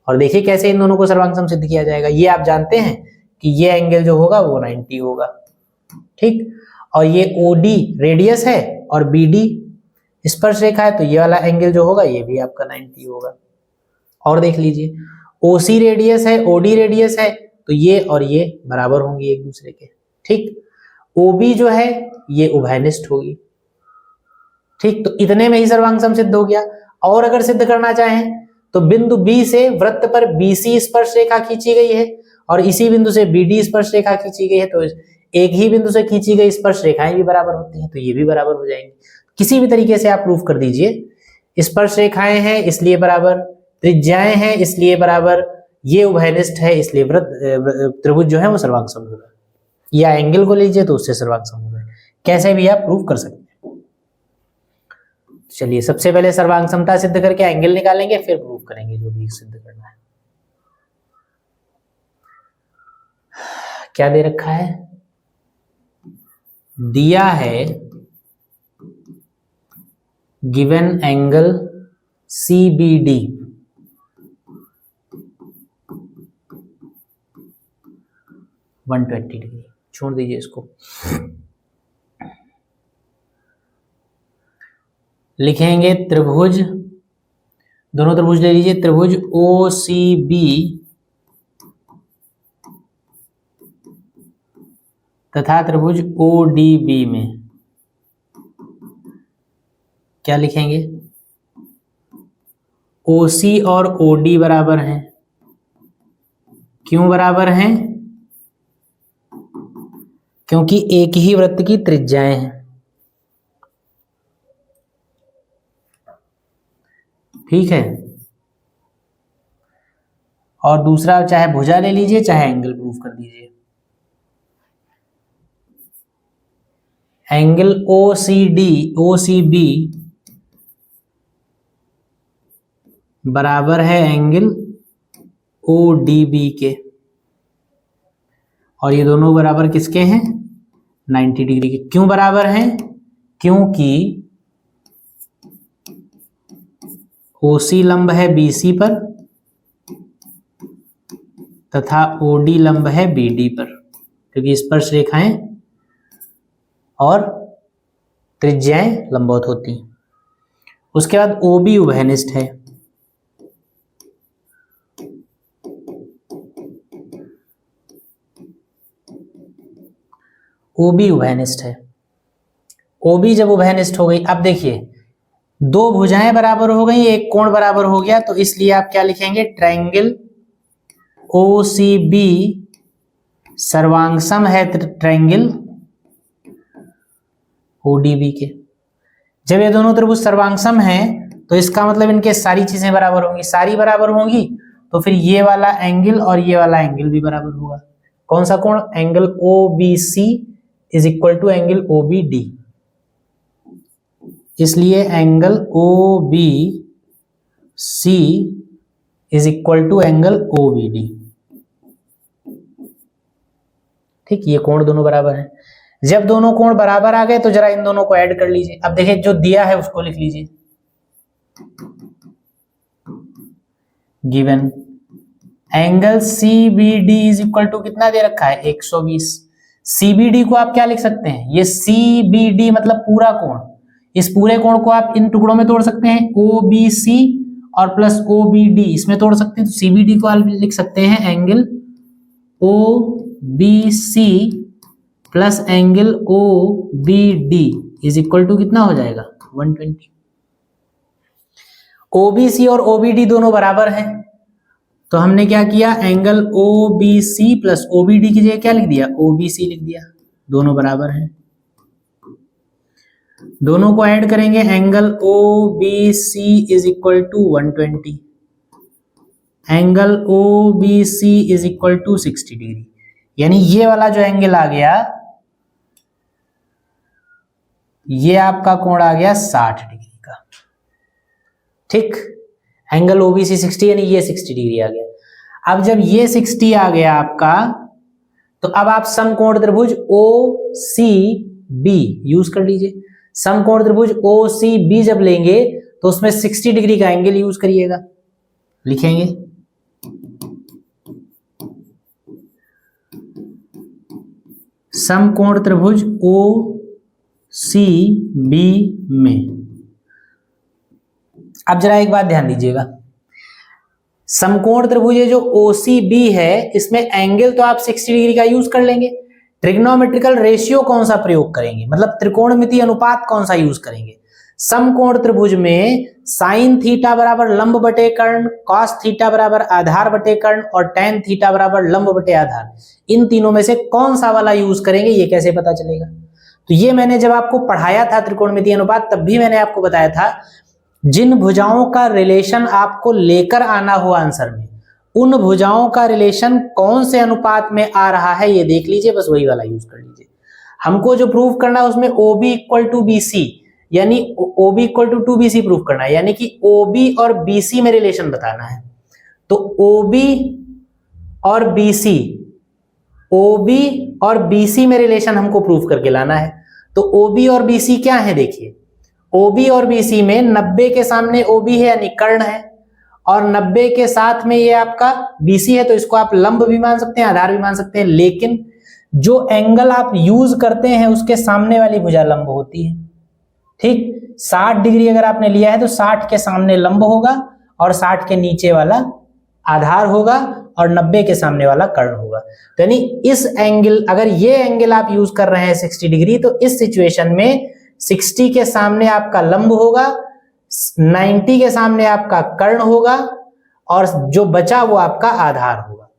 और देखिए कैसे इन दोनों को सर्वांगसम सिद्ध किया जाएगा। ये आप जानते हैं कि ये एंगल जो होगा वो 90 होगा, ठीक, और ये OD रेडियस है और BD स्पर्श रेखा है, तो ये वाला एंगल जो होगा ये भी आपका 90 होगा। और देख लीजिए OC रेडियस है, OD रेडियस है, तो ये और ये बराबर होंगी एक दूसरे के, ठीक। OB जो है ये उभयनिष्ठ होगी, ठीक। तो इतने में ही सर्वांगसम सिद्ध हो गया। और अगर सिद्ध करना चाहें तो बिंदु B से वृत्त पर BC स्पर्श रेखा खींची गई है और इसी बिंदु से BD स्पर्श रेखा खींची गई है, तो एक ही बिंदु से खींची गई स्पर्श रेखाएं भी बराबर होती हैं, तो ये भी बराबर हो जाएंगी। किसी भी तरीके से आप प्रूफ कर दीजिए। स्पर्श रेखाएं हैं इसलिए बराबर, त्रिज्याएं हैं इसलिए बराबर, ये उभयनिष्ठ है इसलिए त्रिभुज जो है वो सर्वांग समभुज है, या एंगल को लीजिए तो उससे सर्वांग समभुज है। कैसे भी आप प्रूफ कर सकते हैं। चलिए सबसे पहले सर्वांग समता सिद्ध करके एंगल निकालेंगे, फिर प्रूफ करेंगे जो भी सिद्ध करना है। क्या दे रखा है? दिया है गिवन एंगल CBD 120 डिग्री, छोड़ दीजिए इसको। लिखेंगे त्रिभुज, दोनों त्रिभुज ले लीजिए, त्रिभुज OCB तथा त्रिभुज ODB में क्या लिखेंगे? OC और OD बराबर हैं। क्यों बराबर हैं? क्योंकि एक ही वृत्त की त्रिज्याएं हैं। ठीक है। और दूसरा चाहे भुजा ले लीजिए चाहे एंगल प्रूफ कर दीजिए। एंगल OCB बराबर है एंगल ODB के, और ये दोनों बराबर किसके हैं? 90 डिग्री के। क्यों बराबर हैं? क्योंकि OC लंब है BC पर तथा OD लंब है BD पर, क्योंकि स्पर्श रेखाएं और त्रिज्याएं लंबवत होती हैं। उसके बाद OB उभयनिष्ठ है। OB उभयनिष्ठ है। OB जब उभयनिष्ठ हो गई, अब देखिए दो भुजाएं बराबर हो गई, एक कोण बराबर हो गया, तो इसलिए आप क्या लिखेंगे? ट्रायंगल OCB सर्वांगसम है ट्रायंगल ODB के। जब ये दोनों त्रिभुज सर्वांगसम हैं तो इसका मतलब इनके सारी चीजें बराबर होंगी, सारी बराबर होंगी तो फिर ये वाला एंगल और ये वाला एंगल भी बराबर होगा। कौन सा कोण? Angle OBC is equal to angle OBD। इसलिए angle OBC is equal to angle OBD। ठीक, ये कोण दोनों बराबर हैं। जब दोनों कोण बराबर आ गए तो जरा इन दोनों को ऐड कर लीजिए। अब देखिए जो दिया है उसको लिख लीजिए। Given angle CBD is equal to कितना दे रखा है? 120। CBD को आप क्या लिख सकते हैं? ये CBD मतलब पूरा कोण। इस पूरे कोण को आप इन टुकड़ों में तोड़ सकते हैं, OBC और प्लस OBD इसमें तोड़ सकते हैं। तो CBD को आप लिख सकते हैं angle OBC plus angle OBD is equal to कितना हो जाएगा? 120। OBC और OBD दोनों बराबर हैं, तो हमने क्या किया? एंगल OBC प्लस OBD की जगह क्या लिख दिया? OBC लिख दिया। दोनों बराबर हैं, दोनों को ऐड करेंगे। Angle OBC is equal to 120, angle OBC is equal to 60 degree. यानी ये वाला जो एंगल आ गया, ये आपका कोण आ गया 60 डिग्री का। ठीक, एंगल OBC 60 यानी ये 60 डिग्री आ गया। अब जब ये 60 आ गया आपका, तो अब आप समकोण त्रिभुज OCB यूज कर लीजिए। समकोण त्रिभुज OCB जब लेंगे तो उसमें 60 डिग्री का एंगल यूज करिएगा। लिखेंगे समकोण त्रिभुज OCB में। अब जरा एक बात ध्यान दीजिएगा, समकोण त्रिभुज जो OCB है इसमें एंगल तो आप 60 डिग्री का यूज कर लेंगे। ट्रिग्नोमेट्रिकल रेशियो कौन सा प्रयोग करेंगे, मतलब त्रिकोणमितीय अनुपात कौन सा यूज करेंगे? समकोण त्रिभुज में साइन थीटा बराबर लंब बटे कर्ण, कॉस थीटा बराबर आधार बटे कर्ण और टैन थीटा बराबर लंब बटे आधार, इन तीनों में से कौन सा वाला यूज करेंगे ये कैसे पता चलेगा? तो ये मैंने जब आपको पढ़ाया था त्रिकोणमितीय अनुपात तब भी मैंने आपको बताया था, जिन भुजाओं का रिलेशन आपको लेकर आना हो आंसर में, उन भुजाओं का रिलेशन कौन से अनुपात में आ रहा है ये देख लीजिए, बस वही वाला यूज कर लीजिए। हमको जो प्रूव करना है उसमें OB इक्वल टू BC यानी OB equal to 2BC prove करना है, यानी कि OB और BC में रिलेशन बताना है। तो OB और BC में रिलेशन हमको प्रूव करके लाना है। तो OB और BC क्या है देखिए, OB और BC में 90 के सामने OB है यानी कर्ण है, और 90 के साथ में ये आपका BC है, तो इसको आप लंब भी मान सकते हैं, आधार भी मान सकते हैं, लेकिन जो एंगल आप यूज करते हैं उसके सामने वाली भुजा लंब होती है। ठीक, 60 डिग्री अगर आपने लिया है तो 60 के सामने लंब होगा और 60 के नीचे वाला आधार होगा और 90 के सामने वाला कर्ण होगा। तो यानी इस एंगल, अगर ये एंगल आप यूज कर रहे हैं 60 डिग्री, तो इस सिचुएशन में 60 के सामने आपका लंब होगा, 90 के सामने आपका कर्ण होगा और जो बचा वो आपका आधार होगा।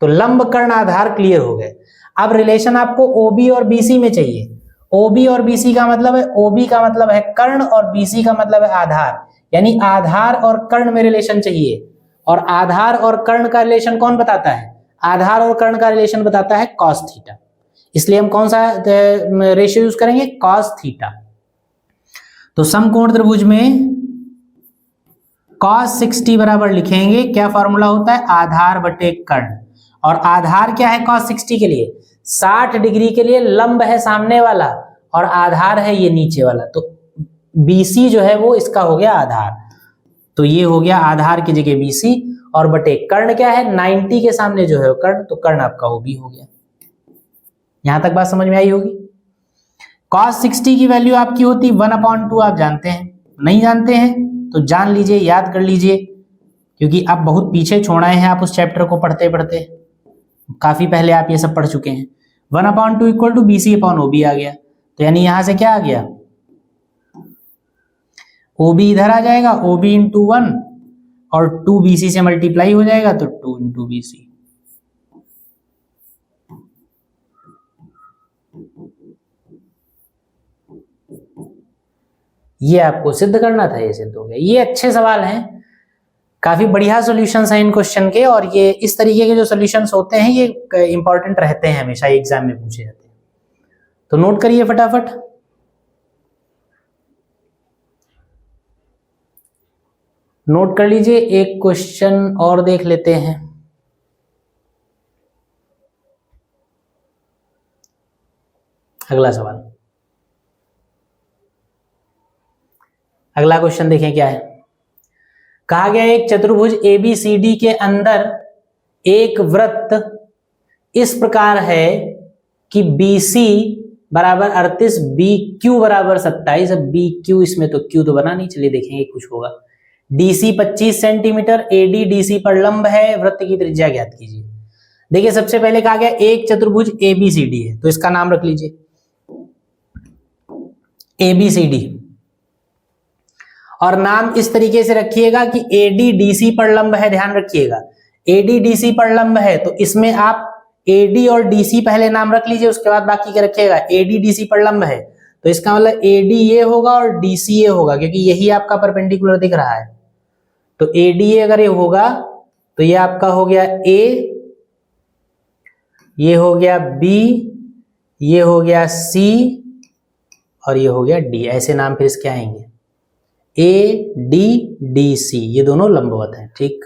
तो लंब कर्ण आधार क्लियर हो गए। अब रिलेशन आपको OB और BC में चाहिए। OB और BC का मतलब है, OB का मतलब है कर्ण और BC का मतलब है आधार, यानी आधार और कर्ण में रिलेशन चाहिए। और आधार और कर्ण का रिलेशन कौन बताता है? आधार और कर्ण का रिलेशन बताता है cos थीटा। इसलिए हम कौन सा रेशियो यूज करेंगे? cos theta. तो समकोण त्रिभुज में cos 60 बराबर लिखेंगे, क्या फॉर्मूला होता है? आधार बटे कर्ण। और आधार क्या है cos 60 के लिए? 60 डिग्री के लिए लंब है सामने वाला और आधार है ये नीचे वाला, तो BC जो है वो इसका हो गया आधार। तो ये हो गया आधार की जगह BC, और बटे कर्ण क्या है? 90 के सामने जो है कर्ण, तो कर्ण आपका OB हो गया। यहां तक बात समझ में आई होगी। cos 60 की वैल्यू आपकी होती 1/2, आप जानते हैं? नहीं जानते हैं तो जान लीजिए, याद कर लीजिए, क्योंकि आप बहुत पीछे छोड़ाए हैं आप उस चैप्टर को पढ़ते पढ़ते, काफी पहले आप ये सब पढ़ चुके हैं। 1/2 इक्वल टू BC/OB आ गया। तो यानी यहां से क्या आ गया? OB इधर आ जाएगा, OB इंटू 1 और 2BC से मल्टीप्लाई हो जाएगा, तो 2 इंटू BC। ये आपको सिद्ध करना था, ये सिद्ध हो गया। ये अच्छे सवाल हैं, काफी बढ़िया सॉल्यूशंस हैं इन क्वेश्चन के, और ये इस तरीके के जो सॉल्यूशंस होते हैं ये इंपॉर्टेंट रहते हैं, हमेशा एग्जाम में पूछे जाते हैं। तो नोट करिए फटाफट। नोट कर लीजिए, एक क्वेश्चन और देख लेते हैं। अगला सवाल, अगला क्वेश्चन देखें क्या है। कहा गया एक चतुर्भुज ABCD के अंदर एक वृत्त इस प्रकार है कि BC बराबर 38, BQ बराबर 27। अब BQ, इसमें तो Q तो बना नहीं, चलिए देखेंगे कुछ होगा। DC 25 सेंटीमीटर, AD DC पर लंब है, वृत्त की त्रिज्या ज्ञात कीजिए। देखिए सबसे पहले कहा गया एक चतुर्भुज ABCD है, तो इसका नाम रख लीजिए ABCD, और नाम इस तरीके से रखिएगा कि AD DC पर लंब है। ध्यान रखिएगा, AD DC पर लंब है, तो इसमें आप AD और DC पहले नाम रख लीजिए, उसके बाद बाकी का रखिएगा। AD DC पर लंब है तो इसका मतलब AD ये होगा और DC ये होगा, क्योंकि यही आपका परपेंडिकुलर दिख रहा है। तो AD अगर ये होगा तो ये आपका हो गया A, ये हो गया B, ये हो गया C और ये हो गया D। ऐसे नाम फिर इसके आएंगे, ADDC, ये दोनों लंबवत हैं। ठीक,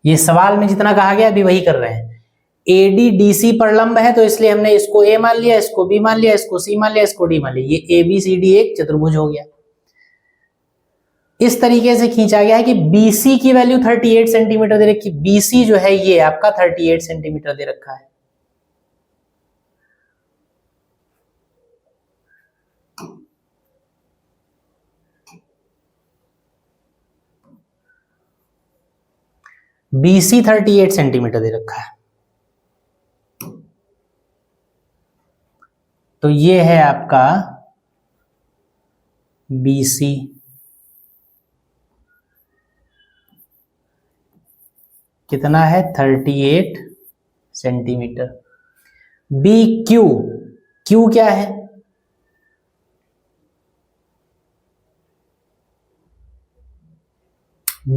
ये सवाल में जितना कहा गया अभी वही कर रहे हैं। ADDC पर लंब है तो इसलिए हमने इसको A मान लिया, इसको B मान लिया, इसको C मान लिया, इसको D मान लिया। ये ABCD एक चतुर्भुज हो गया। इस तरीके से खींचा गया है कि BC की वैल्यू 38 सेंटीमीटर दे रखी। BC जो है ये आपका 38 सेंटीमीटर दे रखा है। BC 38 सेंटीमीटर दे रखा है। तो ये है आपका BC, कितना है 38 सेंटीमीटर। BQ, Q क्या है?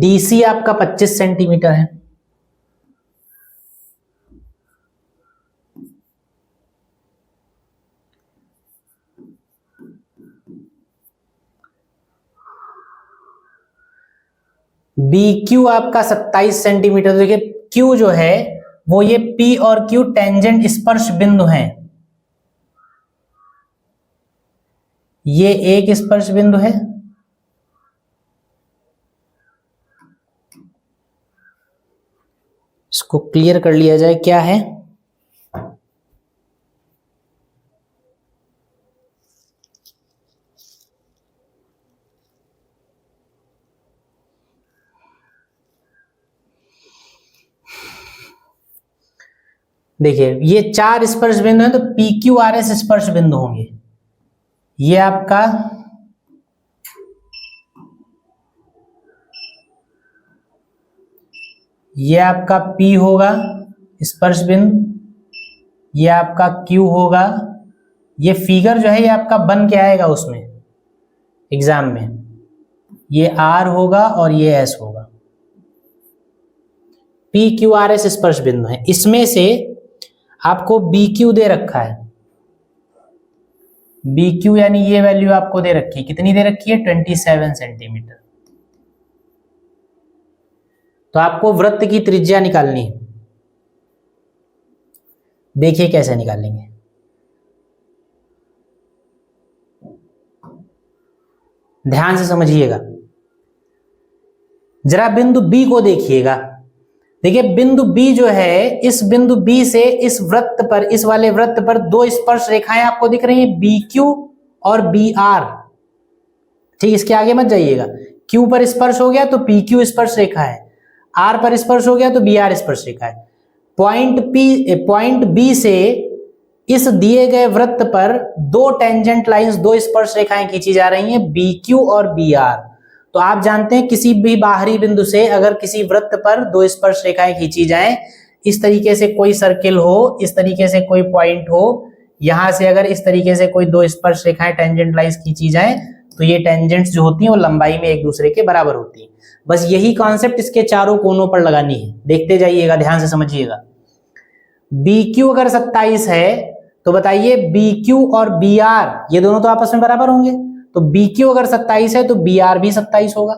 DC आपका 25 सेंटीमीटर है। BQ आपका 27 सेंटीमीटर। देखिए Q जो है वो ये P और Q टेंजेंट स्पर्श बिंदु हैं। ये एक स्पर्श बिंदु है, इसको क्लियर कर लिया जाए क्या है। देखिए ये 4 स्पर्श बिंदु हैं, तो PQRS स्पर्श बिंदु होंगे। ये आपका P होगा स्पर्श बिंदु, ये आपका Q होगा। ये फिगर जो है ये आपका बन के आएगा उसमें एग्जाम में, ये R होगा और ये S होगा। PQRS स्पर्श बिंदु है। इसमें से आपको BQ दे रखा है। BQ यानी ये वैल्यू आपको दे रखी है, कितनी दे रखी है 27 सेंटीमीटर। तो आपको वृत्त की त्रिज्या निकालनी है। देखिए कैसे निकालेंगे। ध्यान से समझिएगा, जरा बिंदु B को देखिएगा। देखिए बिंदु B जो है, इस बिंदु B से इस वृत्त पर, इस वाले वृत्त पर दो स्पर्श रेखाएं आपको दिख रही हैं, BQ और BR। ठीक, इसके आगे मत जाइएगा। Q पर स्पर्श हो गया तो PQ स्पर्श रेखा है, R पर स्पर्श हो गया तो BR स्पर्श रेखा है। पॉइंट B से इस दिए गए वृत्त पर दो टेंजेंट लाइंस, दो स्पर्श रेखाएं खींची जा रही हैं, BQ और BR। तो आप जानते हैं किसी भी बाहरी बिंदु से अगर किसी वृत्त पर दो स्पर्श रेखाएं खींची जाएं, इस तरीके से कोई सर्किल हो, इस तरीके से कोई पॉइंट हो, यहां से अगर इस तरीके से कोई दो स्पर्श रेखाएं टेंजेंट लाइंस खींची जाएं, तो ये टेंजेंट्स जो होती हैं वो लंबाई में एक दूसरे के बराबर होती हैं। बस यही कॉन्सेप्ट इसके चारों कोनों पर लगानी है। देखते जाइएगा, ध्यान से समझिएगा। BQ अगर 27 है तो बताइए BQ और BR ये दोनों तो आपस में बराबर होंगे, तो BQ अगर 27 है तो BR भी 27 होगा।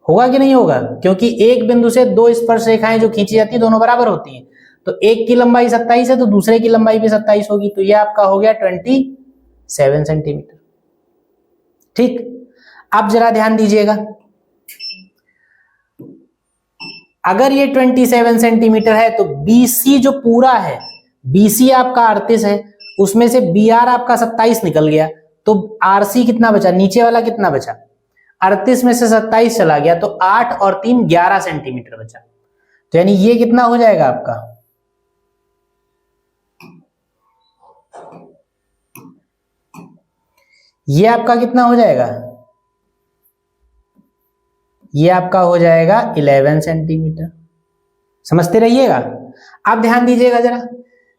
होगा कि नहीं होगा? क्योंकि एक बिंदु से दो स्पर्श रेखाएं जो खींची जाती है दोनों बराबर होती हैं, तो एक की लंबाई 27 है तो दूसरे की लंबाई भी 27 होगी। तो ये आपका हो गया 27 सेंटीमीटर। ठीक, अब जरा ध्यान दीजिएगा, अगर ये 27 सेंटीमीटर है तो BC जो पूरा है, BC आपका 38 है, उसमें से BR आपका 27 निकल गया, तो RC कितना बचा, नीचे वाला कितना बचा, 38 में से 27 चला गया तो 8 और 3 11 सेंटीमीटर बचा। तो यानी ये कितना हो जाएगा आपका, ये आपका कितना हो जाएगा, ये आपका हो जाएगा 11 सेंटीमीटर। समझते रहिएगा। अब ध्यान दीजिएगा जरा,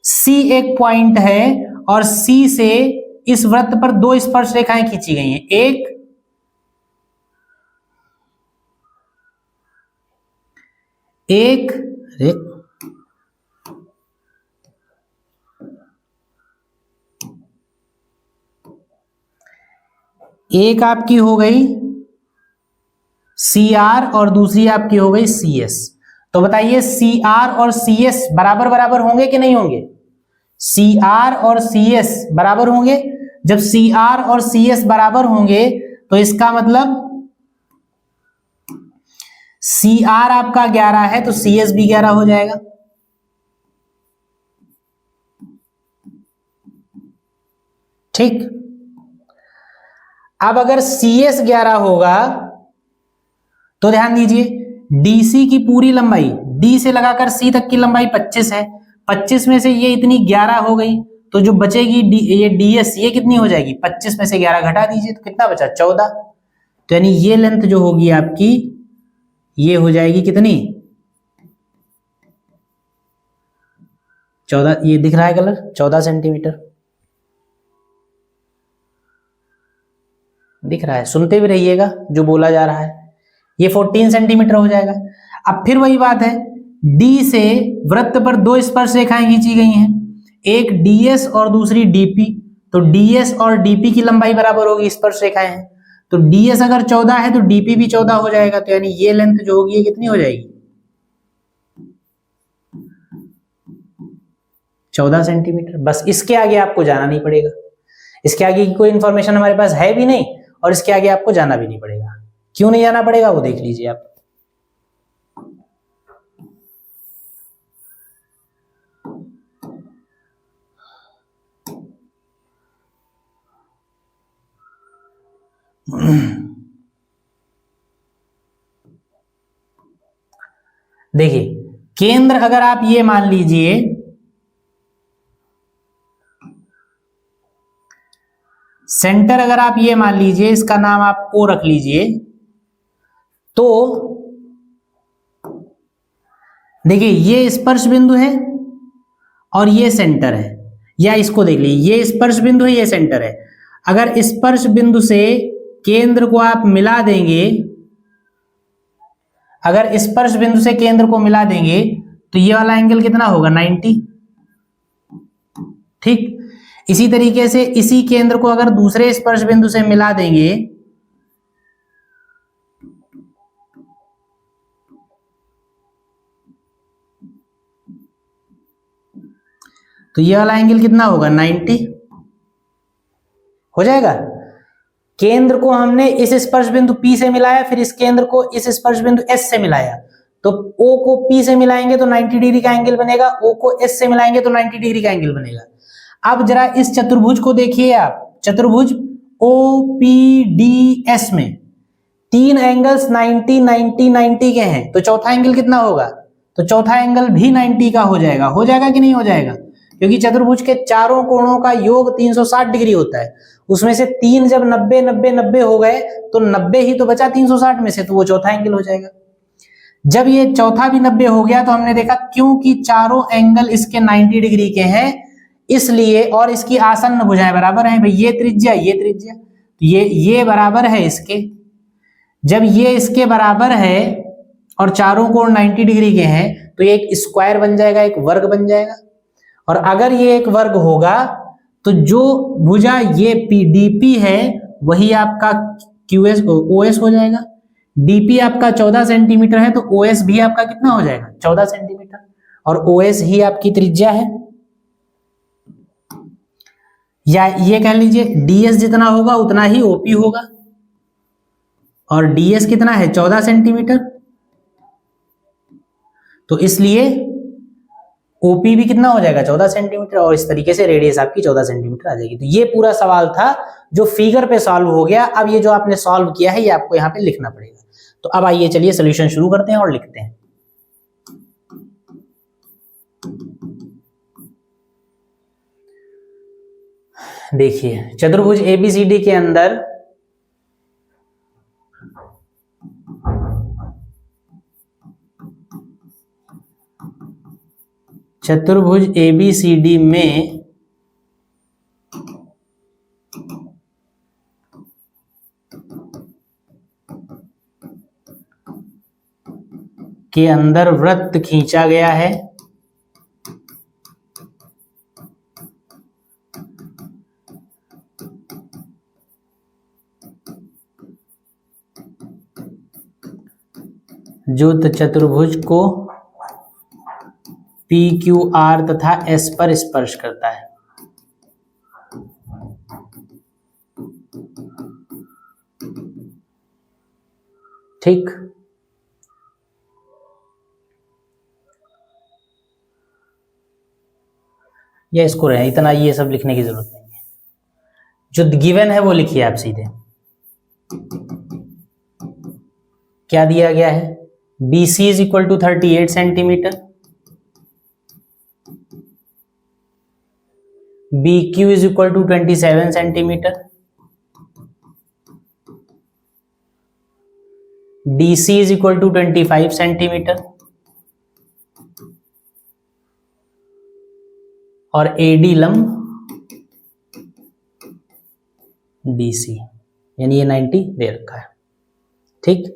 C एक पॉइंट है और C से इस वृत्त पर दो स्पर्श रेखाएं खींची गई हैं, एक आपकी हो गई CR और दूसरी आपकी हो गई CS। तो बताइए CR और CS बराबर बराबर होंगे कि नहीं होंगे? CR और CS बराबर होंगे। जब CR और CS बराबर होंगे तो इसका मतलब CR आपका 11 है तो CS भी 11 हो जाएगा। ठीक, अब अगर CS 11 होगा तो ध्यान दीजिए डीसी की पूरी लंबाई, डी से लगाकर सी तक की लंबाई 25 है, 25 में से ये इतनी 11 हो गई, तो जो बचेगी ये डीएस ये कितनी हो जाएगी, 25 में से 11 घटा दीजिए तो कितना बचा 14। तो यानी ये लेंथ जो होगी आपकी ये हो जाएगी कितनी 14, ये दिख रहा है कलर 14 सेंटीमीटर दिख रहा है, सुनते भी रहिएगा जो बोला जा रहा है। ये 14 सेंटीमीटर हो जाएगा। अब फिर वही बात है, डी से वृत्त पर दो स्पर्श रेखाएं खींची गई हैं, एक डीएस और दूसरी डीपी, तो डीएस और डीपी की लंबाई बराबर होगी, स्पर्श रेखाएं हैं, तो डीएस अगर 14 है तो डीपी भी 14 हो जाएगा, तो यानी ये लेंथ जो होगी ये कितनी हो जाएगी 14 सेंटीमीटर। बस इसके आगे आपको जाना नहीं पड़ेगा, इसके आगे की कोई इंफॉर्मेशन हमारे पास है भी नहीं और इसके आगे आपको जाना भी नहीं पड़ेगा। क्यों नहीं जाना पड़ेगा वो देख लीजिए आप। देखिए केंद्र अगर आप ये मान लीजिए, सेंटर अगर आप ये मान लीजिए, इसका नाम आप ओ रख लीजिए, तो देखिए ये स्पर्श बिंदु है और ये सेंटर है, या इसको देख लीजिए ये स्पर्श बिंदु है ये सेंटर है। अगर स्पर्श बिंदु से केंद्र को आप मिला देंगे, अगर स्पर्श बिंदु से केंद्र को मिला देंगे तो ये वाला एंगल कितना होगा 90। ठीक, इसी तरीके से इसी केंद्र को अगर दूसरे स्पर्श बिंदु से मिला देंगे तो ये वाला एंगल कितना होगा 90 हो जाएगा। केंद्र को हमने इस स्पर्श बिंदु P से मिलाया, फिर इस केंद्र को इस स्पर्श बिंदु S से मिलाया, तो O को P से मिलाएंगे तो 90 डिग्री का एंगल बनेगा, O को S से मिलाएंगे तो 90 डिग्री का एंगल बनेगा। अब जरा इस चतुर्भुज को देखिए आप, चतुर्भुज OPDS में तीन एंगल्स 90 90 90 के हैं, तो चौथा एंगल कितना होगा, तो चौथा एंगल भी 90 का हो जाएगा कि नहीं हो जाएगा, क्योंकि चतुर्भुज के चारों कोणों का योग 360 डिग्री होता है, उसमें से तीन जब 90 90 90 हो गए तो 90 ही तो बचा 360 में से, तो वो चौथा एंगल हो जाएगा। जब ये चौथा भी 90 हो गया तो हमने देखा क्योंकि चारों एंगल इसके 90 डिग्री के हैं इसलिए, और इसकी आसन्न भुजाएं बराबर हैं, भाई ये त्रिज्या तो ये बराबर है इसके। जब ये इसके बराबर है और चारों कोण 90 डिग्री के हैं तो ये एक स्क्वायर बन जाएगा, एक वर्ग बन जाएगा। और अगर ये एक वर्ग होगा तो जो भुजा ये डीपी है वही आपका क्यूएस ओएस हो जाएगा। डीपी आपका 14 सेंटीमीटर है तो ओएस भी आपका कितना हो जाएगा 14 सेंटीमीटर, और ओएस ही आपकी त्रिज्या है। या ये कह लीजिए डीएस जितना होगा उतना ही ओपी होगा, और डीएस कितना है 14 सेंटीमीटर, तो इसलिए ओपी भी कितना हो जाएगा 14 सेंटीमीटर, और इस तरीके से रेडियस आपकी 14 सेंटीमीटर आ जाएगी। तो ये पूरा सवाल था जो फिगर पे सॉल्व हो गया। अब ये जो आपने सॉल्व किया है ये आपको यहाँ पे लिखना पड़ेगा। तो अब आइए चलिए सोल्यूशन शुरू करते हैं और लिखते हैं। देखिए चतुर्भुज एबीसीडी के अंदर चतुर्भुज एबीसीडी में के अंदर वृत्त खींचा गया है जो चतुर्भुज को पी क्यू आर तथा एस पर स्पर्श करता है। ठीक, या इसको रहे, इतना ये सब लिखने की जरूरत नहीं है। जो गिवन है वो लिखिए आप सीधे। क्या दिया गया है BC is equal to 38 centimetre, BQ is equal to 27 centimetre, DC is equal to 25 centimetre और AD लंब DC, यानी ये 90 दे रखा है। ठीक,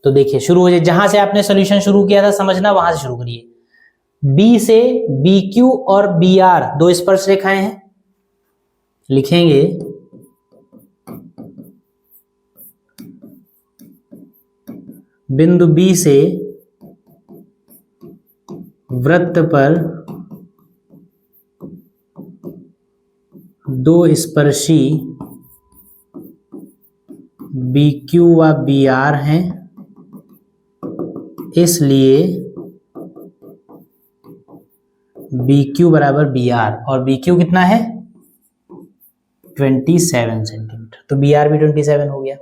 तो देखिए शुरू हो जाए, जहां से आपने सॉल्यूशन शुरू किया था समझना वहां से शुरू करिए। B से BQ और BR दो स्पर्श रेखाएं हैं, लिखेंगे बिंदु B से वृत्त पर दो स्पर्शी BQ व BR हैं, इसलिए BQ बराबर BR, और BQ कितना है 27 सेंटीमीटर, तो BR भी 27 हो गया।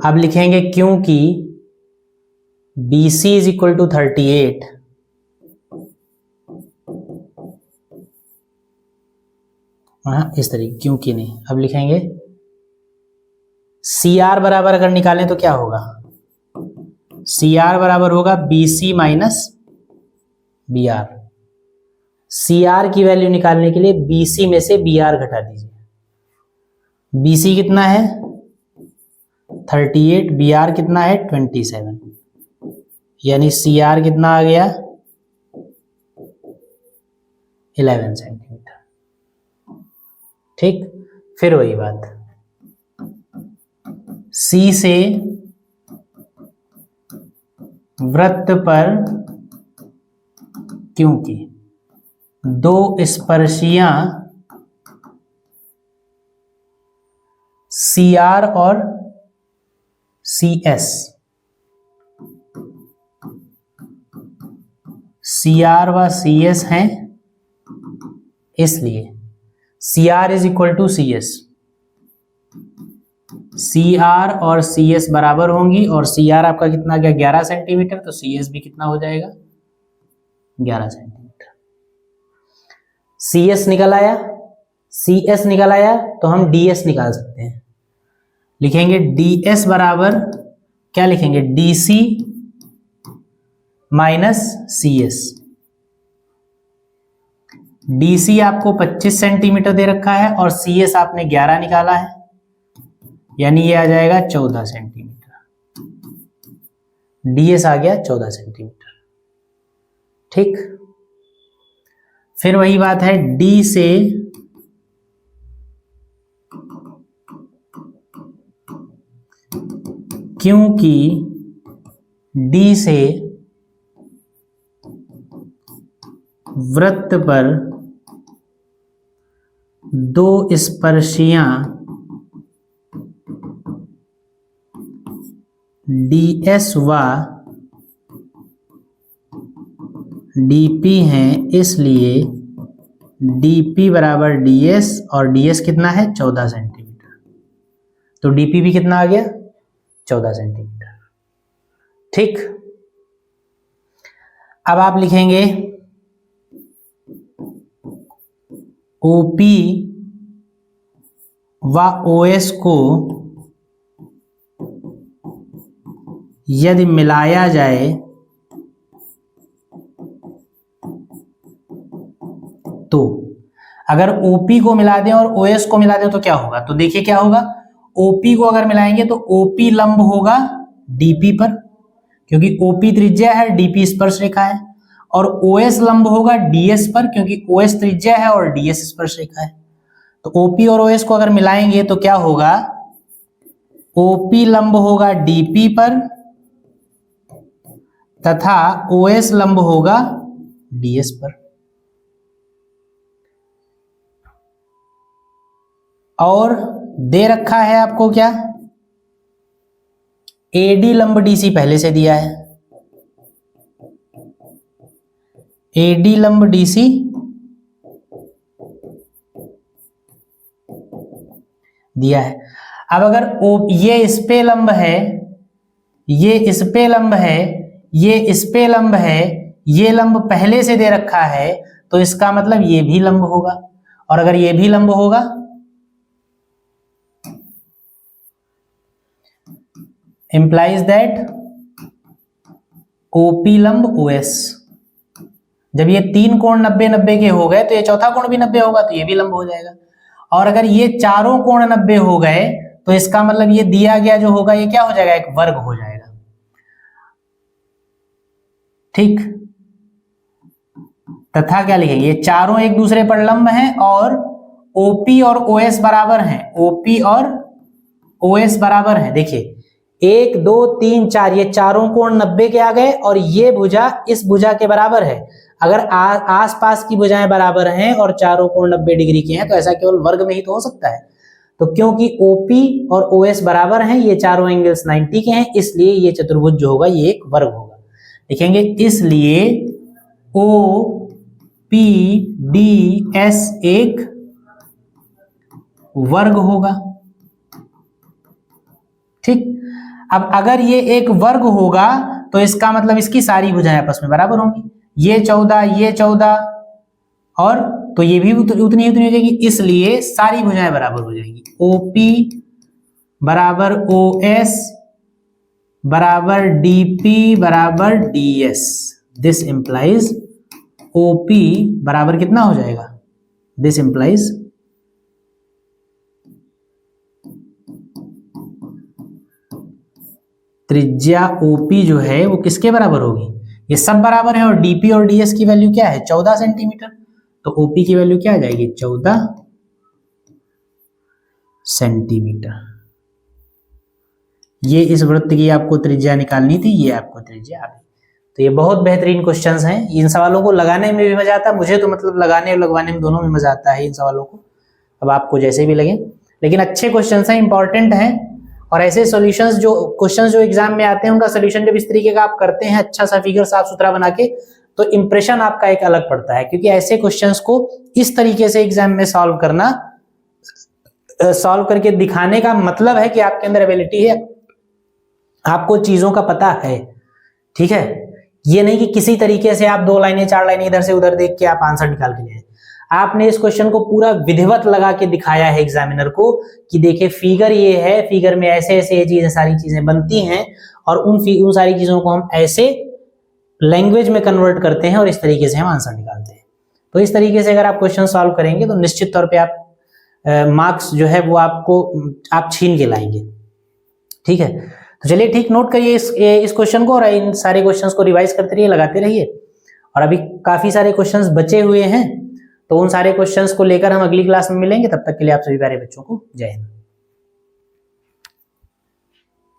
अब लिखेंगे क्योंकि BC इज इक्वल टू 38, इस तरीके, क्योंकि नहीं, अब लिखेंगे CR बराबर अगर निकालें तो क्या होगा, CR बराबर होगा BC माइनस BR। CR की वैल्यू निकालने के लिए BC में से BR घटा दीजिए। BC कितना है 38, BR कितना है 27, यानी CR कितना आ गया 11 सेंटीमीटर। ठीक, फिर वही बात, C से वृत्त पर क्योंकि दो स्पर्शियां CR और CS, CR व CS हैं, इसलिए CR is equal to CS, CR और CS बराबर होंगी, और CR आपका कितना गया 11 सेंटीमीटर, तो CS भी कितना हो जाएगा 11 सेंटीमीटर। CS निकल आया, CS निकल आया, तो हम DS निकाल सकते हैं। लिखेंगे DS बराबर क्या लिखेंगे DC माइनस CS। DC आपको 25 सेंटीमीटर दे रखा है और CS आपने 11 निकाला है, यानी ये आ जाएगा 14 सेंटीमीटर। DS आ गया 14 सेंटीमीटर। ठीक, फिर वही बात है, D से क्योंकि D से वृत्त पर दो स्पर्शियां DS व DP हैं, इसलिए DP बराबर DS, और DS कितना है 14 सेंटीमीटर, तो DP भी कितना आ गया 14 सेंटीमीटर। ठीक, अब आप लिखेंगे OP व OS को यदि मिलाया जाए तो, अगर OP को मिला दें और OS को मिला दें तो क्या होगा, तो देखिए क्या होगा, OP को अगर मिलाएंगे तो OP लंब होगा DP पर, क्योंकि OP त्रिज्या है, DP स्पर्श रेखा है, और OS लंब होगा DS पर, क्योंकि OS त्रिज्या है और DS स्पर्श रेखा है। तो OP और OS को अगर मिलाएंगे तो क्या होगा, OP लंब होगा DP पर तथा OS लंब होगा DS पर, और दे रखा है आपको क्या, AD लंब DC पहले से दिया है, AD लंब DC दिया है। अब अगर ये इस पे लंब है ये इस पे लंब है, ये इस पे लंब है, ये लंब पहले से दे रखा है, तो इसका मतलब ये भी लंब होगा। और अगर ये भी लंब होगा, इंप्लाइज दैट ओपी लंब OS। जब ये तीन कोण 90-90 के हो गए तो ये चौथा कोण भी 90 होगा, तो ये भी लंब हो जाएगा। और अगर ये चारों कोण 90 हो गए तो इसका मतलब ये दिया गया जो होगा ये क्या हो जाएगा, एक वर्ग हो जाएगा। ठीक, तथा क्या लिखेंगे, ये चारों एक दूसरे पर लंब हैं और OP और OS बराबर हैं, OP और OS बराबर हैं। देखिए 1 2 3 4, ये चारों कोण 90 के आ गए और ये भुजा इस भुजा के बराबर है। अगर आसपास की भुजाएं बराबर हैं और चारों कोण 90 डिग्री के हैं तो ऐसा केवल वर्ग में ही तो हो सकता है। तो क्योंकि OP और OS बराबर हैं, ये चारों एंगल्स 90 के हैं, इसलिए ये चतुर्भुज जो होगा ये एक वर्ग होगा। लिखेंगे इसलिए OPDS एक वर्ग होगा। ठीक, अब अगर ये एक वर्ग होगा तो इसका मतलब इसकी सारी भुजाएं आपस में बराबर होंगी। ये 14, ये 14 और तो ये भी उतनी हो जाएगी, इसलिए सारी भुजाएं बराबर हो जाएगी। OP बराबर OS बराबर DP बराबर DS। दिस इंप्लाइज OP बराबर कितना हो जाएगा, दिस इंप्लाइज त्रिज्या OP जो है वो किसके बराबर होगी, ये सब बराबर है और DP और DS की वैल्यू क्या है, 14 सेंटीमीटर। तो OP की वैल्यू क्या आ जाएगी, 14 सेंटीमीटर। ये इस वृत्त की आपको त्रिज्या निकालनी थी, ये आपको त्रिज्या आ गई। तो ये बहुत बेहतरीन क्वेश्चंस हैं। इन सवालों को लगाने में भी मजा आता है, मुझे तो मतलब लगाने और लगवाने में दोनों में मजा आता है इन सवालों को, अब आपको जैसे भी लगे, लेकिन अच्छे क्वेश्चंस हैं, इंपॉर्टेंट हैं। और ऐसे सॉल्यूशंस जो क्वेश्चंस जो एग्जाम में आते हैं उनका सोल्यूशन जब इस तरीके का आप करते हैं, अच्छा सा फिगर साफ सुथरा बना के, तो इंप्रेशन आपका एक अलग पड़ता है। क्योंकि ऐसे क्वेश्चंस को इस तरीके से एग्जाम में सॉल्व करके दिखाने का मतलब है कि आपके अंदर एबिलिटी है, आपको चीजों का पता है। ठीक है, ये नहीं कि किसी तरीके से आप 2 लाइनें 4 लाइनें इधर से उधर देख के आप आंसर निकाल के ले आए। आपने इस क्वेश्चन को पूरा विधिवत लगा के दिखाया है एग्जामिनर को कि देखिए फिगर ये है, फिगर में ऐसे ऐसे ये चीजें सारी चीजें बनती हैं और उन सारी चीजों को हम ऐसे लैंग्वेज में कन्वर्ट करते हैं और इस तरीके से हम आंसर निकालते हैं। तो इस तरीके से अगर आप क्वेश्चन सॉल्व करेंगे तो निश्चित तौर पे आप मार्क्स जो है वो आप छीन के लाएंगे। ठीक है, तो चलिए ठीक, नोट करिए इस क्वेश्चन को और इन सारे क्वेश्चंस को रिवाइज करते रहिए, लगाते रहिए। और अभी काफी सारे क्वेश्चंस बचे हुए हैं, तो उन सारे क्वेश्चंस को लेकर हम अगली क्लास में मिलेंगे। तब तक के लिए आप सभी प्यारे बच्चों को जय हिंद।